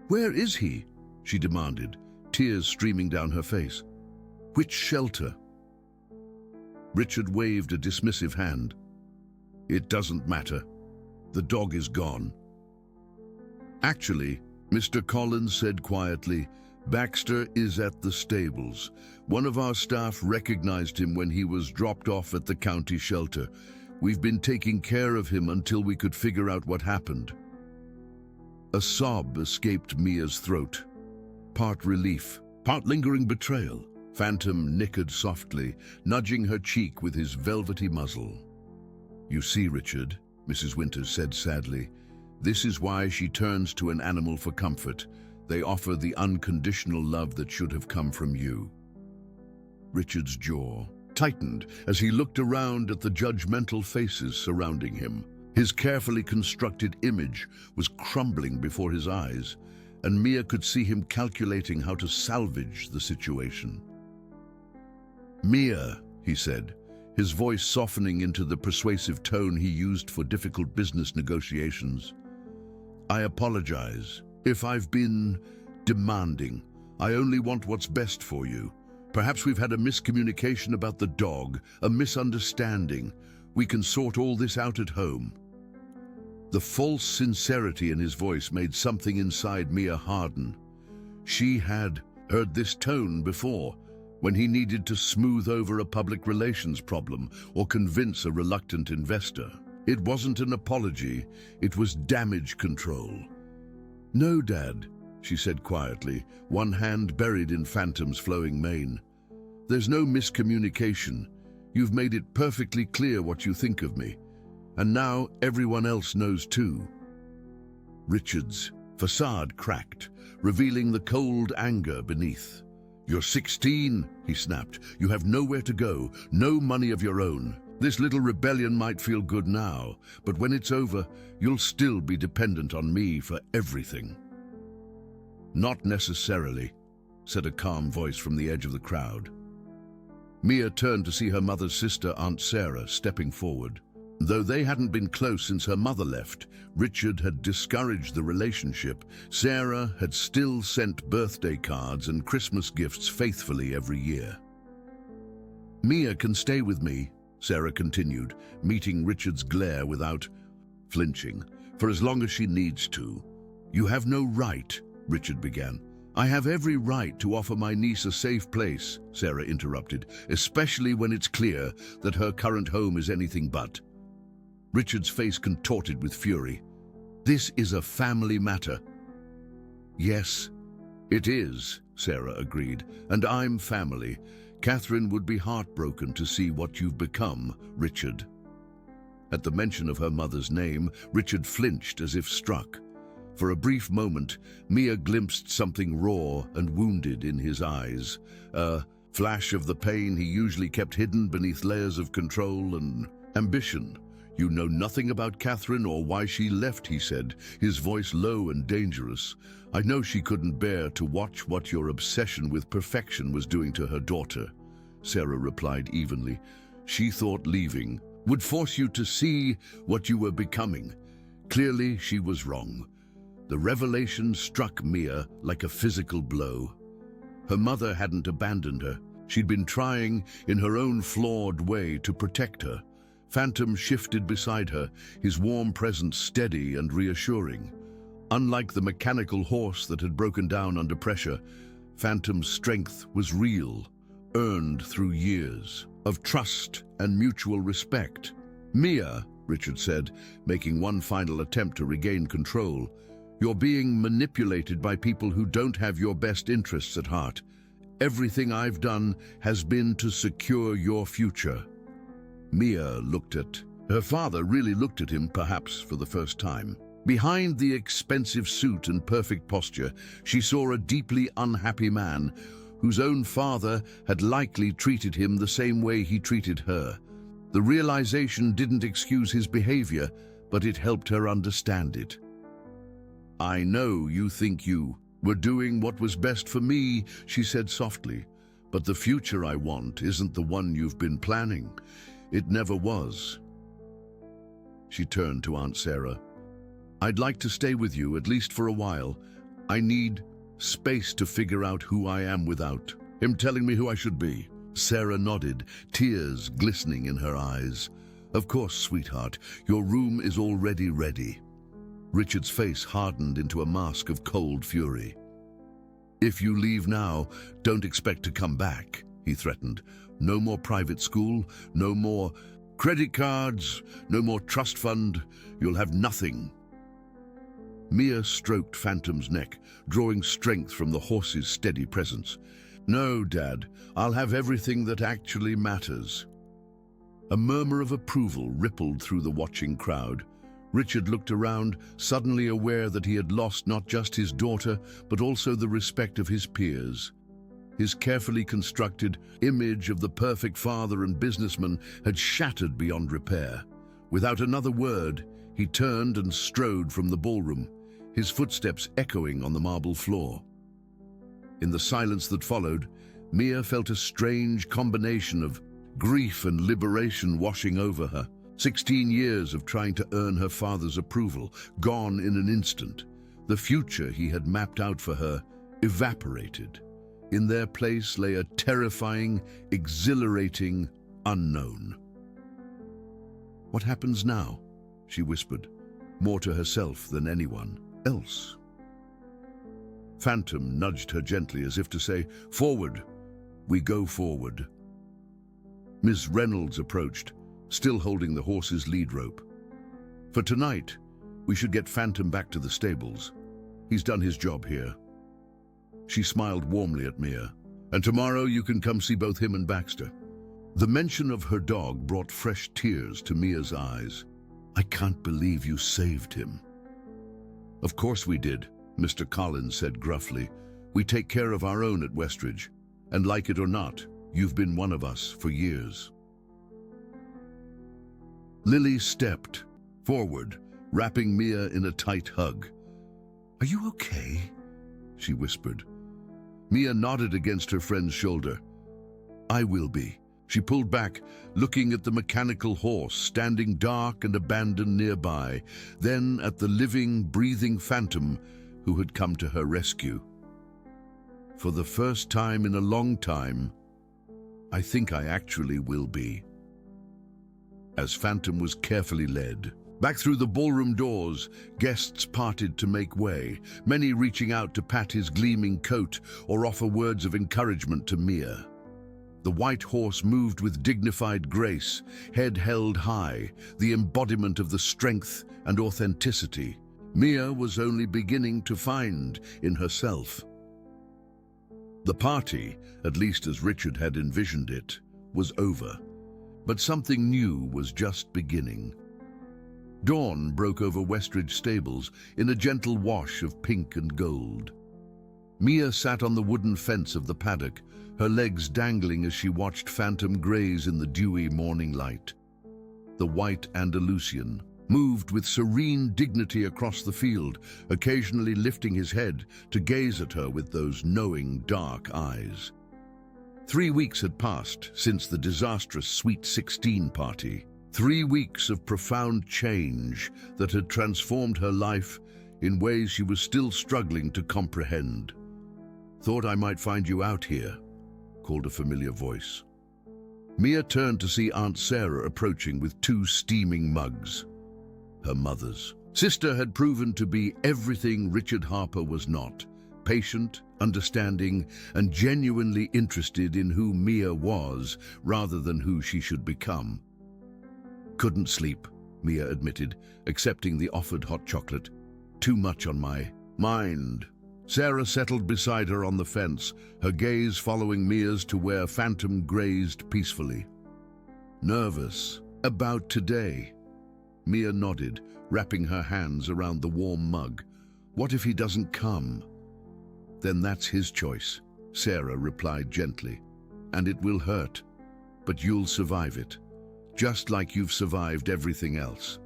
"Where is he?" she demanded, tears streaming down her face. "Which shelter?" Richard waved a dismissive hand. "It doesn't matter. The dog is gone." "Actually," Mr. Collins said quietly, "Baxter is at the stables. One of our staff recognized him when he was dropped off at the county shelter. We've been taking care of him until we could figure out what happened." A sob escaped Mia's throat. Part relief, part lingering betrayal. Phantom nickered softly, nudging her cheek with his velvety muzzle. "You see, Richard," Mrs. Winters said sadly, "this is why she turns to an animal for comfort. They offer the unconditional love that should have come from you." Richard's jaw tightened as he looked around at the judgmental faces surrounding him. His carefully constructed image was crumbling before his eyes, and Mia could see him calculating how to salvage the situation. "Mia," he said, his voice softening into the persuasive tone he used for difficult business negotiations. "I apologize if I've been demanding. I only want what's best for you. Perhaps we've had a miscommunication about the dog, a misunderstanding. We can sort all this out at home." The false sincerity in his voice made something inside Mia harden. She had heard this tone before, when he needed to smooth over a public relations problem or convince a reluctant investor. It wasn't an apology, it was damage control. "No, Dad," she said quietly, one hand buried in Phantom's flowing mane. "There's no miscommunication. You've made it perfectly clear what you think of me. And now everyone else knows too." Richard's facade cracked, revealing the cold anger beneath. "You're 16, he snapped. "You have nowhere to go, no money of your own. This little rebellion might feel good now, but when it's over, you'll still be dependent on me for everything." "Not necessarily," said a calm voice from the edge of the crowd. Mia turned to see her mother's sister, Aunt Sarah, stepping forward. Though they hadn't been close since her mother left, Richard had discouraged the relationship. Sarah had still sent birthday cards and Christmas gifts faithfully every year. "Mia can stay with me," Sarah continued, meeting Richard's glare without flinching, "for as long as she needs to." "You have no right," Richard began. "I have every right to offer my niece a safe place," Sarah interrupted, "especially when it's clear that her current home is anything but." Richard's face contorted with fury. "This is a family matter." "Yes, it is," Sarah agreed, "and I'm family. Catherine would be heartbroken to see what you've become, Richard." At the mention of her mother's name, Richard flinched as if struck. For a brief moment, Mia glimpsed something raw and wounded in his eyes, a flash of the pain he usually kept hidden beneath layers of control and ambition. "You know nothing about Catherine or why she left," he said, his voice low and dangerous. "I know she couldn't bear to watch what your obsession with perfection was doing to her daughter," Sarah replied evenly. "She thought leaving would force you to see what you were becoming. Clearly, she was wrong." The revelation struck Mia like a physical blow. Her mother hadn't abandoned her. She'd been trying, in her own flawed way, to protect her. Phantom shifted beside her, his warm presence steady and reassuring. Unlike the mechanical horse that had broken down under pressure, Phantom's strength was real, earned through years of trust and mutual respect. "Mia," Richard said, making one final attempt to regain control, "you're being manipulated by people who don't have your best interests at heart. Everything I've done has been to secure your future." Mia looked at her father, really looked at him perhaps for the first time. Behind the expensive suit and perfect posture, she saw a deeply unhappy man whose own father had likely treated him the same way he treated her. The realization didn't excuse his behavior, but it helped her understand it. "I know you think you were doing what was best for me," she said softly, "but the future I want isn't the one you've been planning. It never was." She turned to Aunt Sarah. "I'd like to stay with you, at least for a while. I need space to figure out who I am without him telling me who I should be." Sarah nodded, tears glistening in her eyes. "Of course, sweetheart, your room is already ready." Richard's face hardened into a mask of cold fury. "If you leave now, don't expect to come back," he threatened. "No more private school, no more credit cards, no more trust fund. You'll have nothing." Mia stroked Phantom's neck, drawing strength from the horse's steady presence. "No, Dad, I'll have everything that actually matters." A murmur of approval rippled through the watching crowd. Richard looked around, suddenly aware that he had lost not just his daughter, but also the respect of his peers. His carefully constructed image of the perfect father and businessman had shattered beyond repair. Without another word, he turned and strode from the ballroom, his footsteps echoing on the marble floor. In the silence that followed, Mia felt a strange combination of grief and liberation washing over her. 16 years of trying to earn her father's approval, gone in an instant. The future he had mapped out for her evaporated. In their place lay a terrifying, exhilarating unknown. "What happens now?" she whispered, more to herself than anyone else. Phantom nudged her gently as if to say, "Forward, we go forward." Miss Reynolds approached, still holding the horse's lead rope. "For tonight, we should get Phantom back to the stables. He's done his job here." She smiled warmly at Mia. "And tomorrow you can come see both him and Baxter." The mention of her dog brought fresh tears to Mia's eyes. "I can't believe you saved him." "Of course we did," Mr. Collins said gruffly. "We take care of our own at Westridge, and like it or not, you've been one of us for years." Lily stepped forward, wrapping Mia in a tight hug. "Are you okay?" she whispered. Mia nodded against her friend's shoulder. "I will be," She pulled back, looking at the mechanical horse standing dark and abandoned nearby, then at the living, breathing phantom who had come to her rescue. For the first time in a long time, I think I actually will be. As Phantom was carefully led back through the ballroom doors, guests parted to make way, many reaching out to pat his gleaming coat or offer words of encouragement to Mia. The white horse moved with dignified grace, head held high, the embodiment of the strength and authenticity Mia was only beginning to find in herself. The party, at least as Richard had envisioned it, was over, but something new was just beginning. Dawn broke over Westridge stables in a gentle wash of pink and gold. Mia sat on the wooden fence of the paddock, her legs dangling as she watched Phantom graze in the dewy morning light. The white Andalusian moved with serene dignity across the field, occasionally lifting his head to gaze at her with those knowing, dark eyes. 3 weeks had passed since the disastrous Sweet 16 party. 3 weeks of profound change that had transformed her life in ways she was still struggling to comprehend. "Thought I might find you out here," called a familiar voice. Mia turned to see Aunt Sarah approaching with 2 steaming mugs. Her mother's sister had proven to be everything Richard Harper was not: patient, understanding, and genuinely interested in who Mia was rather than who she should become. "Couldn't sleep," Mia admitted, accepting the offered hot chocolate. "Too much on my mind." Sarah settled beside her on the fence, her gaze following Mia's to where Phantom grazed peacefully. "Nervous about today?" Mia nodded, wrapping her hands around the warm mug. "What if he doesn't come?" "Then that's his choice," Sarah replied gently. "And it will hurt, but you'll survive it. Just like you've survived everything else."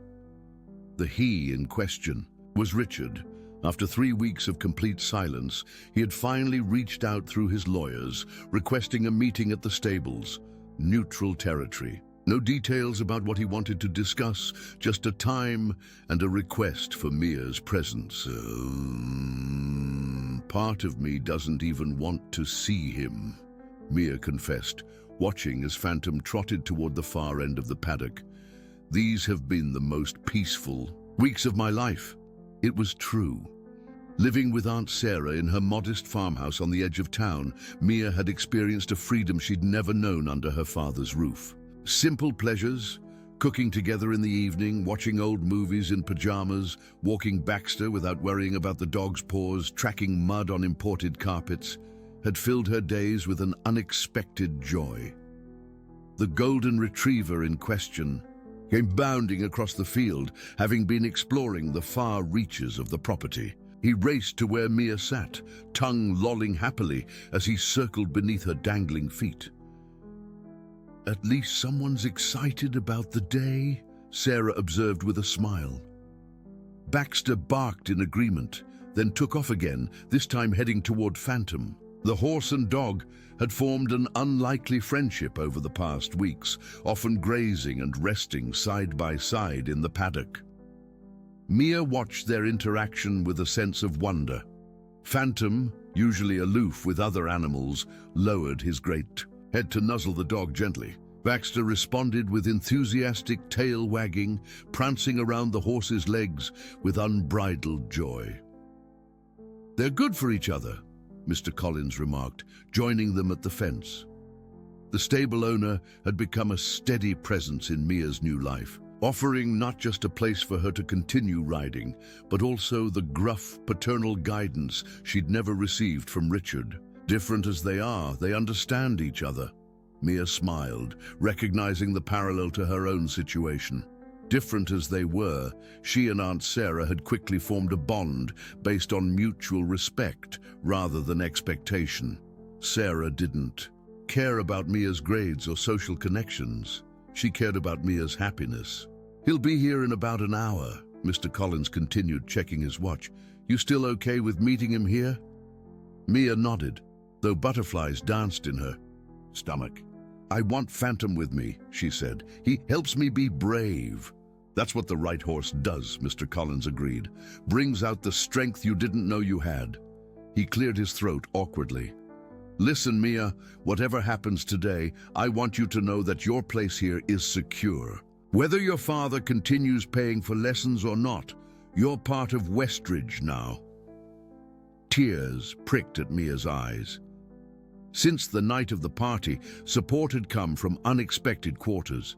The he in question was Richard. After 3 weeks of complete silence, he had finally reached out through his lawyers, requesting a meeting at the stables. Neutral territory. No details about what he wanted to discuss, just a time and a request for Mia's presence. Part of me doesn't even want to see him," Mia confessed, watching as Phantom trotted toward the far end of the paddock. "These have been the most peaceful weeks of my life." It was true. Living with Aunt Sarah in her modest farmhouse on the edge of town, Mia had experienced a freedom she'd never known under her father's roof. Simple pleasures, cooking together in the evening, watching old movies in pajamas, walking Baxter without worrying about the dog's paws, tracking mud on imported carpets, had filled her days with an unexpected joy. The golden retriever in question came bounding across the field, having been exploring the far reaches of the property. He raced to where Mia sat, tongue lolling happily as he circled beneath her dangling feet. "At least someone's excited about the day," Sarah observed with a smile. Baxter barked in agreement, then took off again, this time heading toward Phantom. The horse and dog had formed an unlikely friendship over the past weeks, often grazing and resting side by side in the paddock. Mia watched their interaction with a sense of wonder. Phantom, usually aloof with other animals, lowered his great head to nuzzle the dog gently. Baxter responded with enthusiastic tail wagging, prancing around the horse's legs with unbridled joy. "They're good for each other," Mr. Collins remarked, joining them at the fence. The stable owner had become a steady presence in Mia's new life, offering not just a place for her to continue riding, but also the gruff paternal guidance she'd never received from Richard. Different as they are, they understand each other. Mia smiled, recognizing the parallel to her own situation. Different as they were, she and Aunt Sarah had quickly formed a bond based on mutual respect rather than expectation. Sarah didn't care about Mia's grades or social connections. She cared about Mia's happiness. "He'll be here in about an hour," Mr. Collins continued, checking his watch. "You still okay with meeting him here?" Mia nodded, though butterflies danced in her stomach. "I want Phantom with me," she said. "He helps me be brave." "That's what the right horse does," Mr. Collins agreed. "Brings out the strength you didn't know you had." He cleared his throat awkwardly. "Listen, Mia, whatever happens today, I want you to know that your place here is secure. Whether your father continues paying for lessons or not, you're part of Westridge now." Tears pricked at Mia's eyes. Since the night of the party, support had come from unexpected quarters.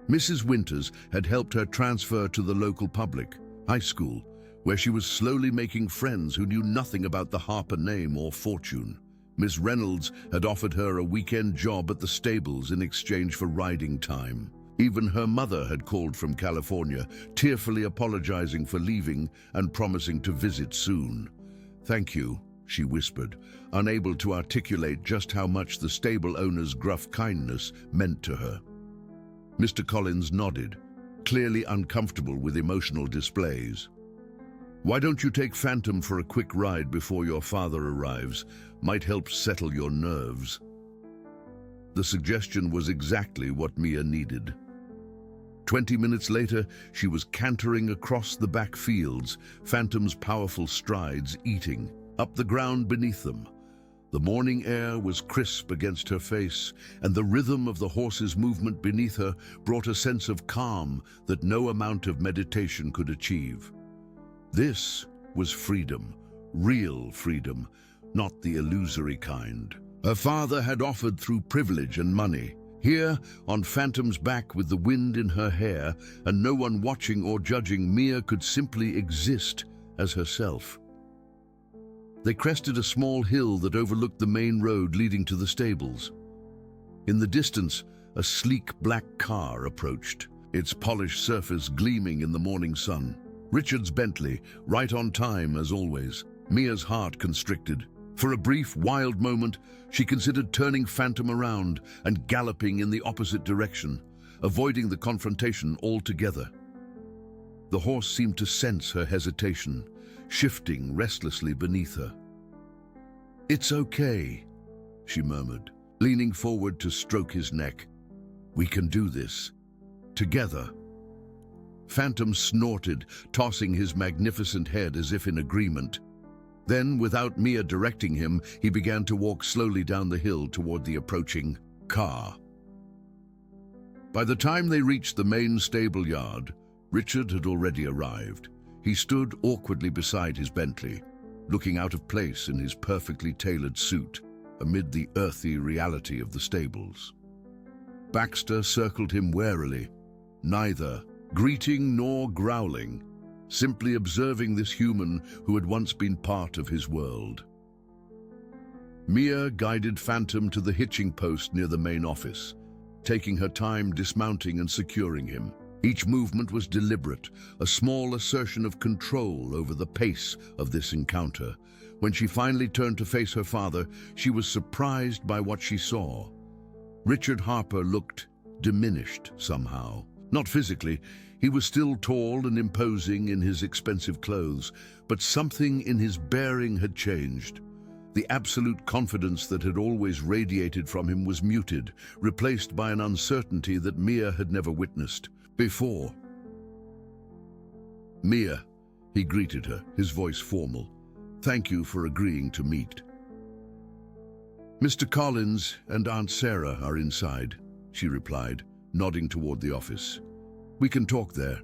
Mrs. Winters had helped her transfer to the local public high school, where she was slowly making friends who knew nothing about the Harper name or fortune. Miss Reynolds had offered her a weekend job at the stables in exchange for riding time. Even her mother had called from California, tearfully apologizing for leaving and promising to visit soon. "Thank you," she whispered, unable to articulate just how much the stable owner's gruff kindness meant to her. Mr. Collins nodded, clearly uncomfortable with emotional displays. "Why don't you take Phantom for a quick ride before your father arrives? Might help settle your nerves." The suggestion was exactly what Mia needed. 20 minutes later, she was cantering across the back fields, Phantom's powerful strides eating up the ground beneath them. The morning air was crisp against her face, and the rhythm of the horse's movement beneath her brought a sense of calm that no amount of meditation could achieve. This was freedom, real freedom, not the illusory kind. Her father had offered through privilege and money. Here, on Phantom's back with the wind in her hair and no one watching or judging, Mia could simply exist as herself. They crested a small hill that overlooked the main road leading to the stables. In the distance, a sleek black car approached, its polished surface gleaming in the morning sun. Richard's Bentley, right on time as always. Mia's heart constricted. For a brief, wild moment, she considered turning Phantom around and galloping in the opposite direction, avoiding the confrontation altogether. The horse seemed to sense her hesitation, shifting restlessly beneath her. "It's okay," she murmured, leaning forward to stroke his neck. "We can do this. Together." Phantom snorted, tossing his magnificent head as if in agreement. Then, without Mia directing him, he began to walk slowly down the hill toward the approaching car. By the time they reached the main stable yard, Richard had already arrived. He stood awkwardly beside his Bentley, looking out of place in his perfectly tailored suit amid the earthy reality of the stables. Baxter circled him warily, neither greeting nor growling, simply observing this human who had once been part of his world. Mia guided Phantom to the hitching post near the main office, taking her time dismounting and securing him. Each movement was deliberate, a small assertion of control over the pace of this encounter. When she finally turned to face her father, she was surprised by what she saw. Richard Harper looked diminished somehow. Not physically, he was still tall and imposing in his expensive clothes, but something in his bearing had changed. The absolute confidence that had always radiated from him was muted, replaced by an uncertainty that Mia had never witnessed before. "Mia," he greeted her, his voice formal. "Thank you for agreeing to meet." "Mr. Collins and Aunt Sarah are inside," she replied, nodding toward the office. "We can talk there."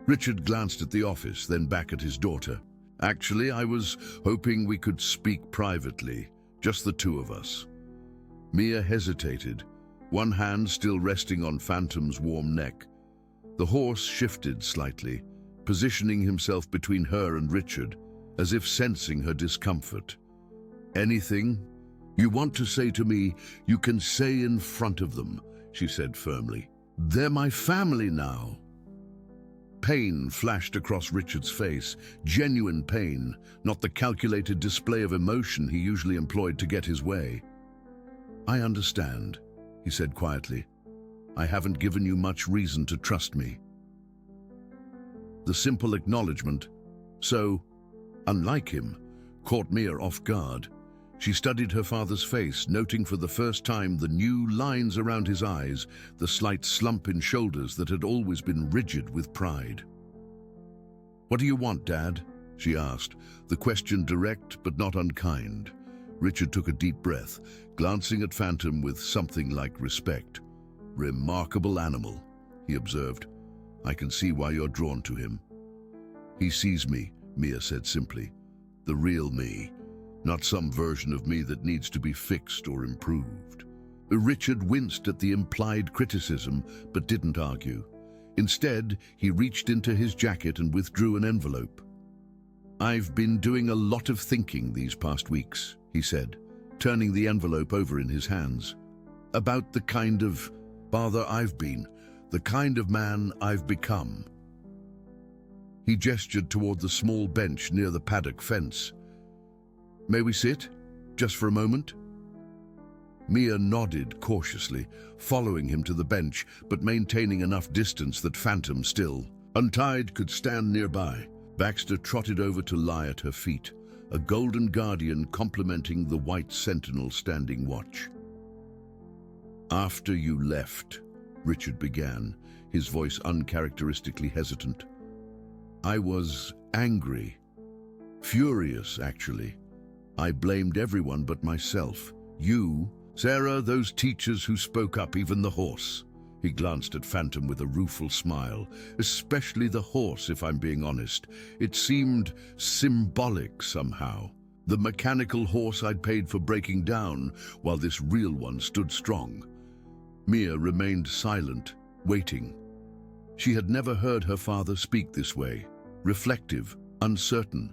Richard glanced at the office, then back at his daughter. "Actually, I was hoping we could speak privately, just the two of us." Mia hesitated, one hand still resting on Phantom's warm neck. The horse shifted slightly, positioning himself between her and Richard, as if sensing her discomfort. "Anything you want to say to me, you can say in front of them," she said firmly. "They're my family now." Pain flashed across Richard's face, genuine pain, not the calculated display of emotion he usually employed to get his way. "I understand," he said quietly. "I haven't given you much reason to trust me." The simple acknowledgement, so unlike him, caught Mia off guard. She studied her father's face, noting for the first time the new lines around his eyes, the slight slump in shoulders that had always been rigid with pride. "What do you want, Dad?" she asked, the question direct but not unkind. Richard took a deep breath, glancing at Phantom with something like respect. "Remarkable animal," he observed. "I can see why you're drawn to him." "He sees me," Mia said simply. "The real me. Not some version of me that needs to be fixed or improved." Richard winced at the implied criticism, but didn't argue. Instead, he reached into his jacket and withdrew an envelope. "I've been doing a lot of thinking these past weeks," he said, turning the envelope over in his hands. "About the kind of father I've been, the kind of man I've become." He gestured toward the small bench near the paddock fence. "May we sit? Just for a moment?" Mia nodded cautiously, following him to the bench, but maintaining enough distance that Phantom, still untied, could stand nearby. Baxter trotted over to lie at her feet, a golden guardian complementing the white sentinel standing watch. "After you left," Richard began, his voice uncharacteristically hesitant, "I was angry. Furious, actually. I blamed everyone but myself. You, Sarah, those teachers who spoke up, even the horse." He glanced at Phantom with a rueful smile. "Especially the horse, if I'm being honest. It seemed symbolic somehow. The mechanical horse I'd paid for breaking down, while this real one stood strong." Mia remained silent, waiting. She had never heard her father speak this way, reflective, uncertain,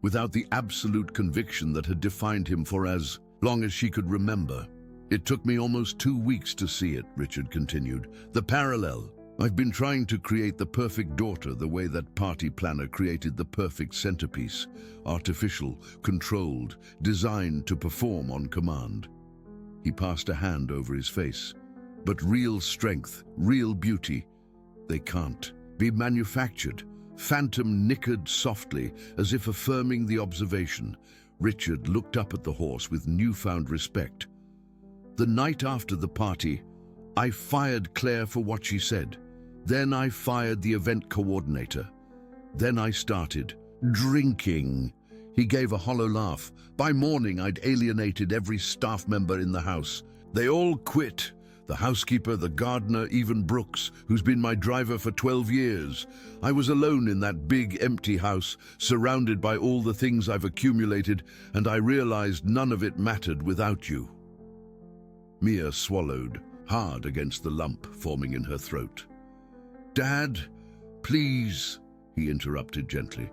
without the absolute conviction that had defined him for as long as she could remember. "It took me almost 2 weeks to see it," Richard continued. "The parallel. I've been trying to create the perfect daughter the way that party planner created the perfect centerpiece. Artificial, controlled, designed to perform on command." He passed a hand over his face. "But real strength, real beauty, they can't be manufactured." Phantom nickered softly, as if affirming the observation. Richard looked up at the horse with newfound respect. "The night after the party, I fired Claire for what she said. Then I fired the event coordinator. Then I started drinking." He gave a hollow laugh. "By morning, I'd alienated every staff member in the house. They all quit. The housekeeper, the gardener, even Brooks, who's been my driver for 12 years. I was alone in that big, empty house, surrounded by all the things I've accumulated, and I realized none of it mattered without you." Mia swallowed, hard against the lump forming in her throat. "Dad, please," he interrupted gently.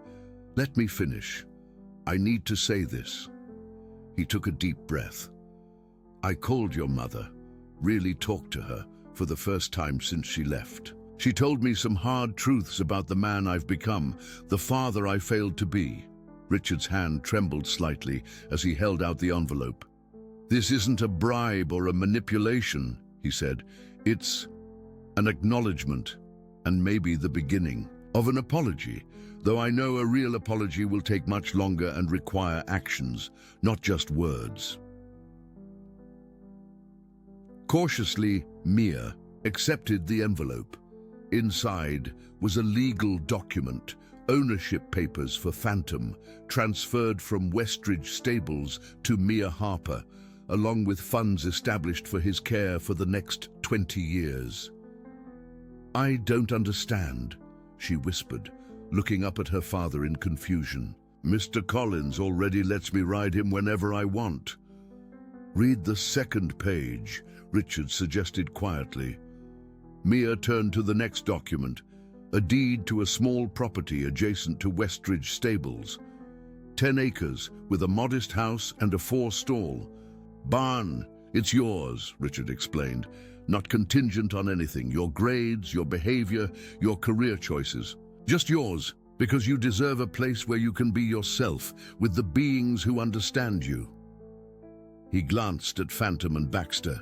"Let me finish. I need to say this." He took a deep breath. "I called your mother. Really talked to her, for the first time since she left. She told me some hard truths about the man I've become, the father I failed to be." Richard's hand trembled slightly as he held out the envelope. "This isn't a bribe or a manipulation," he said. "It's an acknowledgement, and maybe the beginning of an apology, though I know a real apology will take much longer and require actions, not just words." Cautiously, Mia accepted the envelope. Inside was a legal document, ownership papers for Phantom, transferred from Westridge Stables to Mia Harper, along with funds established for his care for the next 20 years. "I don't understand," she whispered, looking up at her father in confusion. "Mr. Collins already lets me ride him whenever I want." "Read the second page," Richard suggested quietly. Mia turned to the next document, a deed to a small property adjacent to Westridge Stables. 10 acres, with a modest house and a 4-stall. "Barn, it's yours," Richard explained, "not contingent on anything, your grades, your behavior, your career choices. Just yours, because you deserve a place where you can be yourself, with the beings who understand you." He glanced at Phantom and Baxter.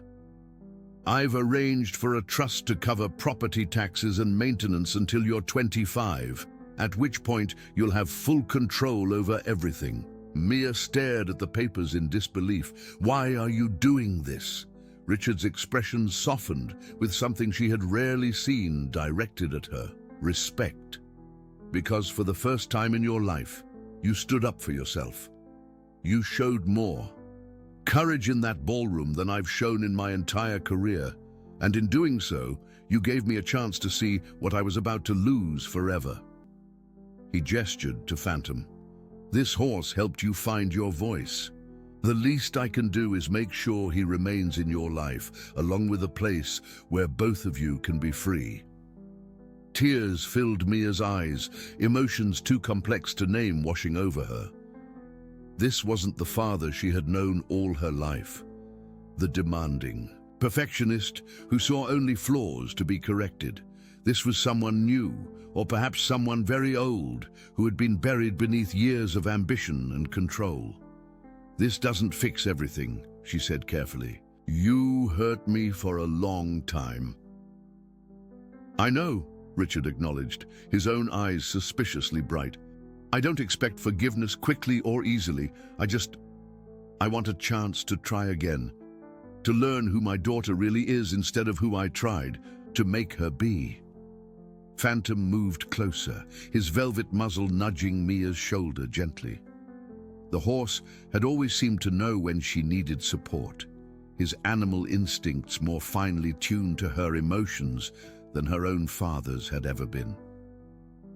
"I've arranged for a trust to cover property taxes and maintenance until you're 25, at which point you'll have full control over everything." Mia stared at the papers in disbelief. "Why are you doing this?" Richard's expression softened with something she had rarely seen directed at her: respect. "Because for the first time in your life, you stood up for yourself. You showed more courage in that ballroom than I've shown in my entire career. And in doing so, you gave me a chance to see what I was about to lose forever." He gestured to Phantom. "This horse helped you find your voice. The least I can do is make sure he remains in your life, along with a place where both of you can be free." Tears filled Mia's eyes, emotions too complex to name washing over her. This wasn't the father she had known all her life. The demanding perfectionist who saw only flaws to be corrected. This was someone new, or perhaps someone very old, who had been buried beneath years of ambition and control. "This doesn't fix everything," she said carefully. "You hurt me for a long time." "I know," Richard acknowledged, his own eyes suspiciously bright. "I don't expect forgiveness quickly or easily. I want a chance to try again. To learn who my daughter really is instead of who I tried to make her be." Phantom moved closer, his velvet muzzle nudging Mia's shoulder gently. The horse had always seemed to know when she needed support, his animal instincts more finely tuned to her emotions than her own father's had ever been.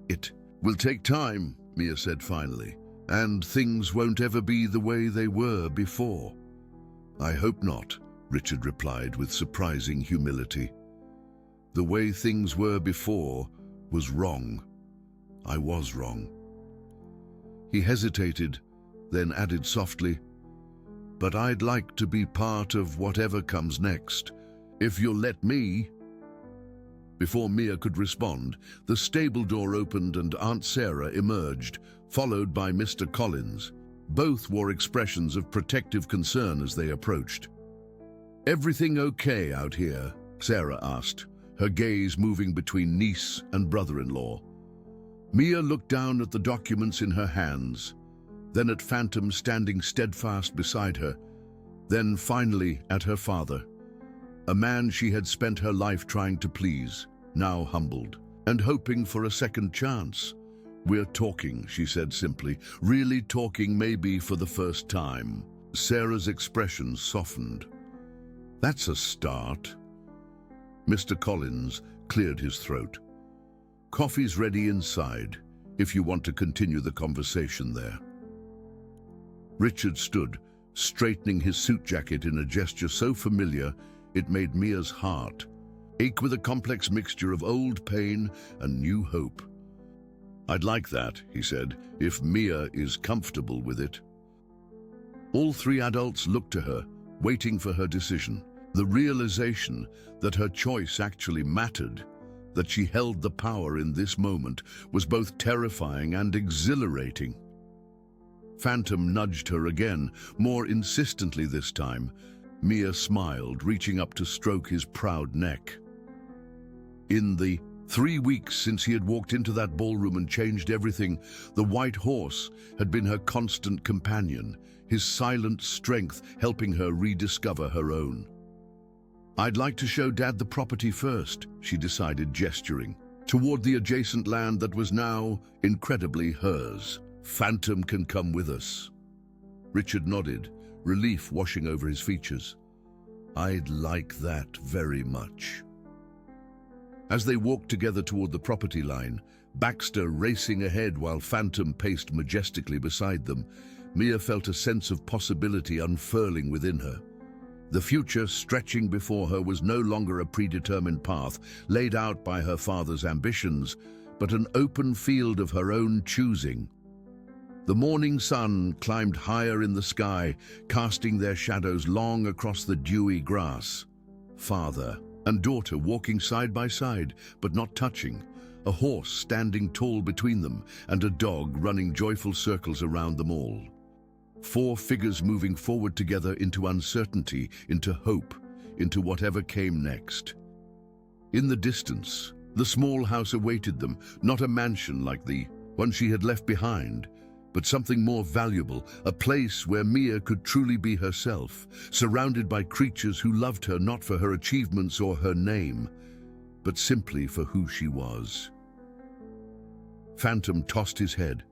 "It will take time," Mia said finally, "and things won't ever be the way they were before." "I hope not," Richard replied with surprising humility. "The way things were before was wrong. I was wrong." He hesitated, then added softly, "But I'd like to be part of whatever comes next, if you'll let me." Before Mia could respond, the stable door opened and Aunt Sarah emerged, followed by Mr. Collins. Both wore expressions of protective concern as they approached. "Everything okay out here?" Sarah asked, her gaze moving between niece and brother-in-law. Mia looked down at the documents in her hands, then at Phantom standing steadfast beside her, then finally at her father, a man she had spent her life trying to please, now humbled, and hoping for a second chance. "We're talking," she said simply, "really talking maybe for the first time." Sarah's expression softened. "That's a start." Mr. Collins cleared his throat. "Coffee's ready inside, if you want to continue the conversation there." Richard stood, straightening his suit jacket in a gesture so familiar it made Mia's heart ache with a complex mixture of old pain and new hope. "I'd like that," he said, "if Mia is comfortable with it." All three adults looked to her, waiting for her decision. The realization that her choice actually mattered, that she held the power in this moment, was both terrifying and exhilarating. Phantom nudged her again, more insistently this time. Mia smiled, reaching up to stroke his proud neck. In the 3 weeks since he had walked into that ballroom and changed everything, the white horse had been her constant companion, his silent strength helping her rediscover her own. "I'd like to show Dad the property first," she decided, gesturing toward the adjacent land that was now incredibly hers. "Phantom can come with us." Richard nodded, relief washing over his features. "I'd like that very much." As they walked together toward the property line, Baxter racing ahead while Phantom paced majestically beside them, Mia felt a sense of possibility unfurling within her. The future stretching before her was no longer a predetermined path laid out by her father's ambitions, but an open field of her own choosing. The morning sun climbed higher in the sky, casting their shadows long across the dewy grass. Father and daughter walking side by side, but not touching, a horse standing tall between them, and a dog running joyful circles around them all. 4 figures moving forward together into uncertainty, into hope, into whatever came next. In the distance, the small house awaited them, not a mansion like the one she had left behind, but something more valuable, a place where Mia could truly be herself, surrounded by creatures who loved her not for her achievements or her name, but simply for who she was. Phantom tossed his head,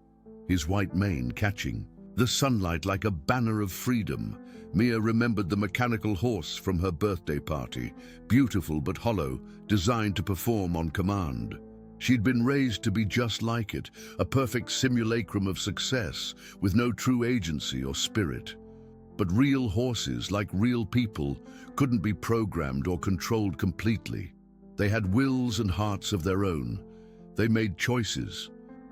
his white mane catching the sunlight like a banner of freedom. Mia remembered the mechanical horse from her birthday party, beautiful but hollow, designed to perform on command. She'd been raised to be just like it, a perfect simulacrum of success, with no true agency or spirit. But real horses, like real people, couldn't be programmed or controlled completely. They had wills and hearts of their own. They made choices.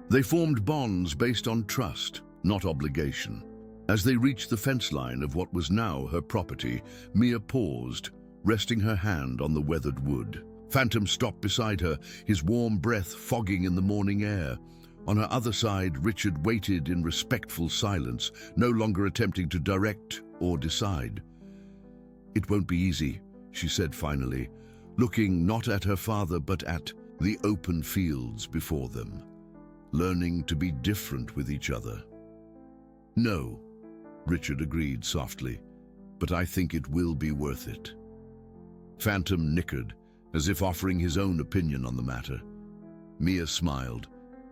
They formed bonds based on trust, not obligation. As they reached the fence line of what was now her property, Mia paused, resting her hand on the weathered wood. Phantom stopped beside her, his warm breath fogging in the morning air. On her other side, Richard waited in respectful silence, no longer attempting to direct or decide. "It won't be easy," she said finally, looking not at her father but at the open fields before them, learning to be different with each other. "No," Richard agreed softly, "but I think it will be worth it." Phantom nickered, as if offering his own opinion on the matter. Mia smiled,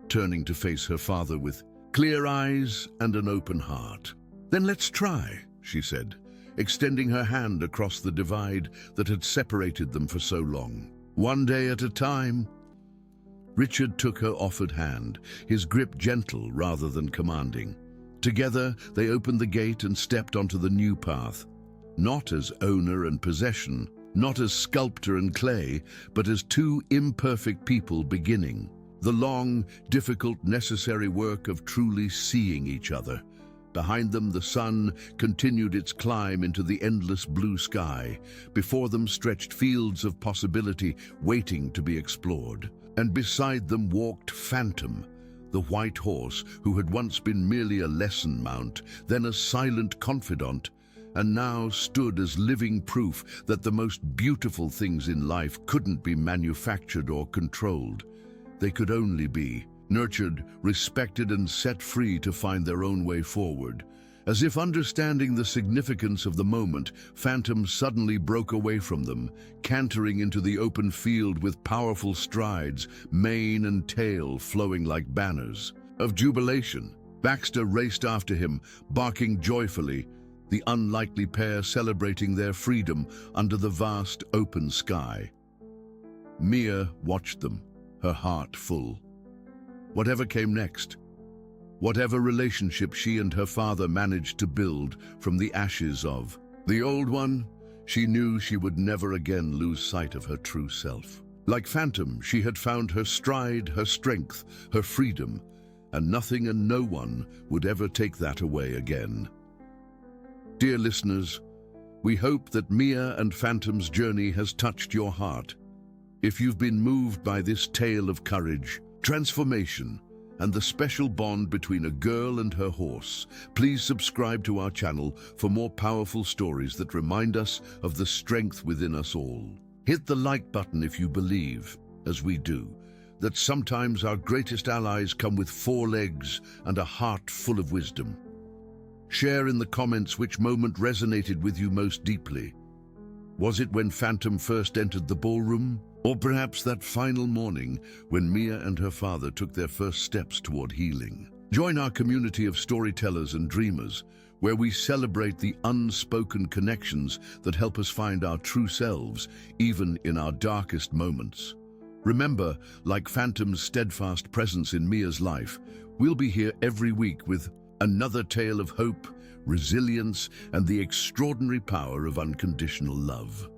turning to face her father with clear eyes and an open heart. "Then let's try," she said, extending her hand across the divide that had separated them for so long. "One day at a time." Richard took her offered hand, his grip gentle rather than commanding. Together, they opened the gate and stepped onto the new path, not as owner and possession, not as sculptor and clay, but as two imperfect people beginning the long, difficult, necessary work of truly seeing each other. Behind them, the sun continued its climb into the endless blue sky. Before them stretched fields of possibility waiting to be explored. And beside them walked Phantom, the white horse who had once been merely a lesson mount, then a silent confidant, and now stood as living proof that the most beautiful things in life couldn't be manufactured or controlled. They could only be nurtured, respected, and set free to find their own way forward. As if understanding the significance of the moment, Phantom suddenly broke away from them, cantering into the open field with powerful strides, mane and tail flowing like banners of jubilation. Baxter raced after him, barking joyfully, the unlikely pair celebrating their freedom under the vast open sky. Mia watched them, her heart full. Whatever came next, whatever relationship she and her father managed to build from the ashes of the old one, she knew she would never again lose sight of her true self. Like Phantom, she had found her stride, her strength, her freedom, and nothing and no one would ever take that away again. Dear listeners, we hope that Mia and Phantom's journey has touched your heart. If you've been moved by this tale of courage, transformation, and the special bond between a girl and her horse, please subscribe to our channel for more powerful stories that remind us of the strength within us all. Hit the like button if you believe, as we do, that sometimes our greatest allies come with 4 legs and a heart full of wisdom. Share in the comments which moment resonated with you most deeply. Was it when Phantom first entered the ballroom? Or perhaps that final morning when Mia and her father took their first steps toward healing? Join our community of storytellers and dreamers, where we celebrate the unspoken connections that help us find our true selves, even in our darkest moments. Remember, like Phantom's steadfast presence in Mia's life, we'll be here every week with another tale of hope, resilience, and the extraordinary power of unconditional love.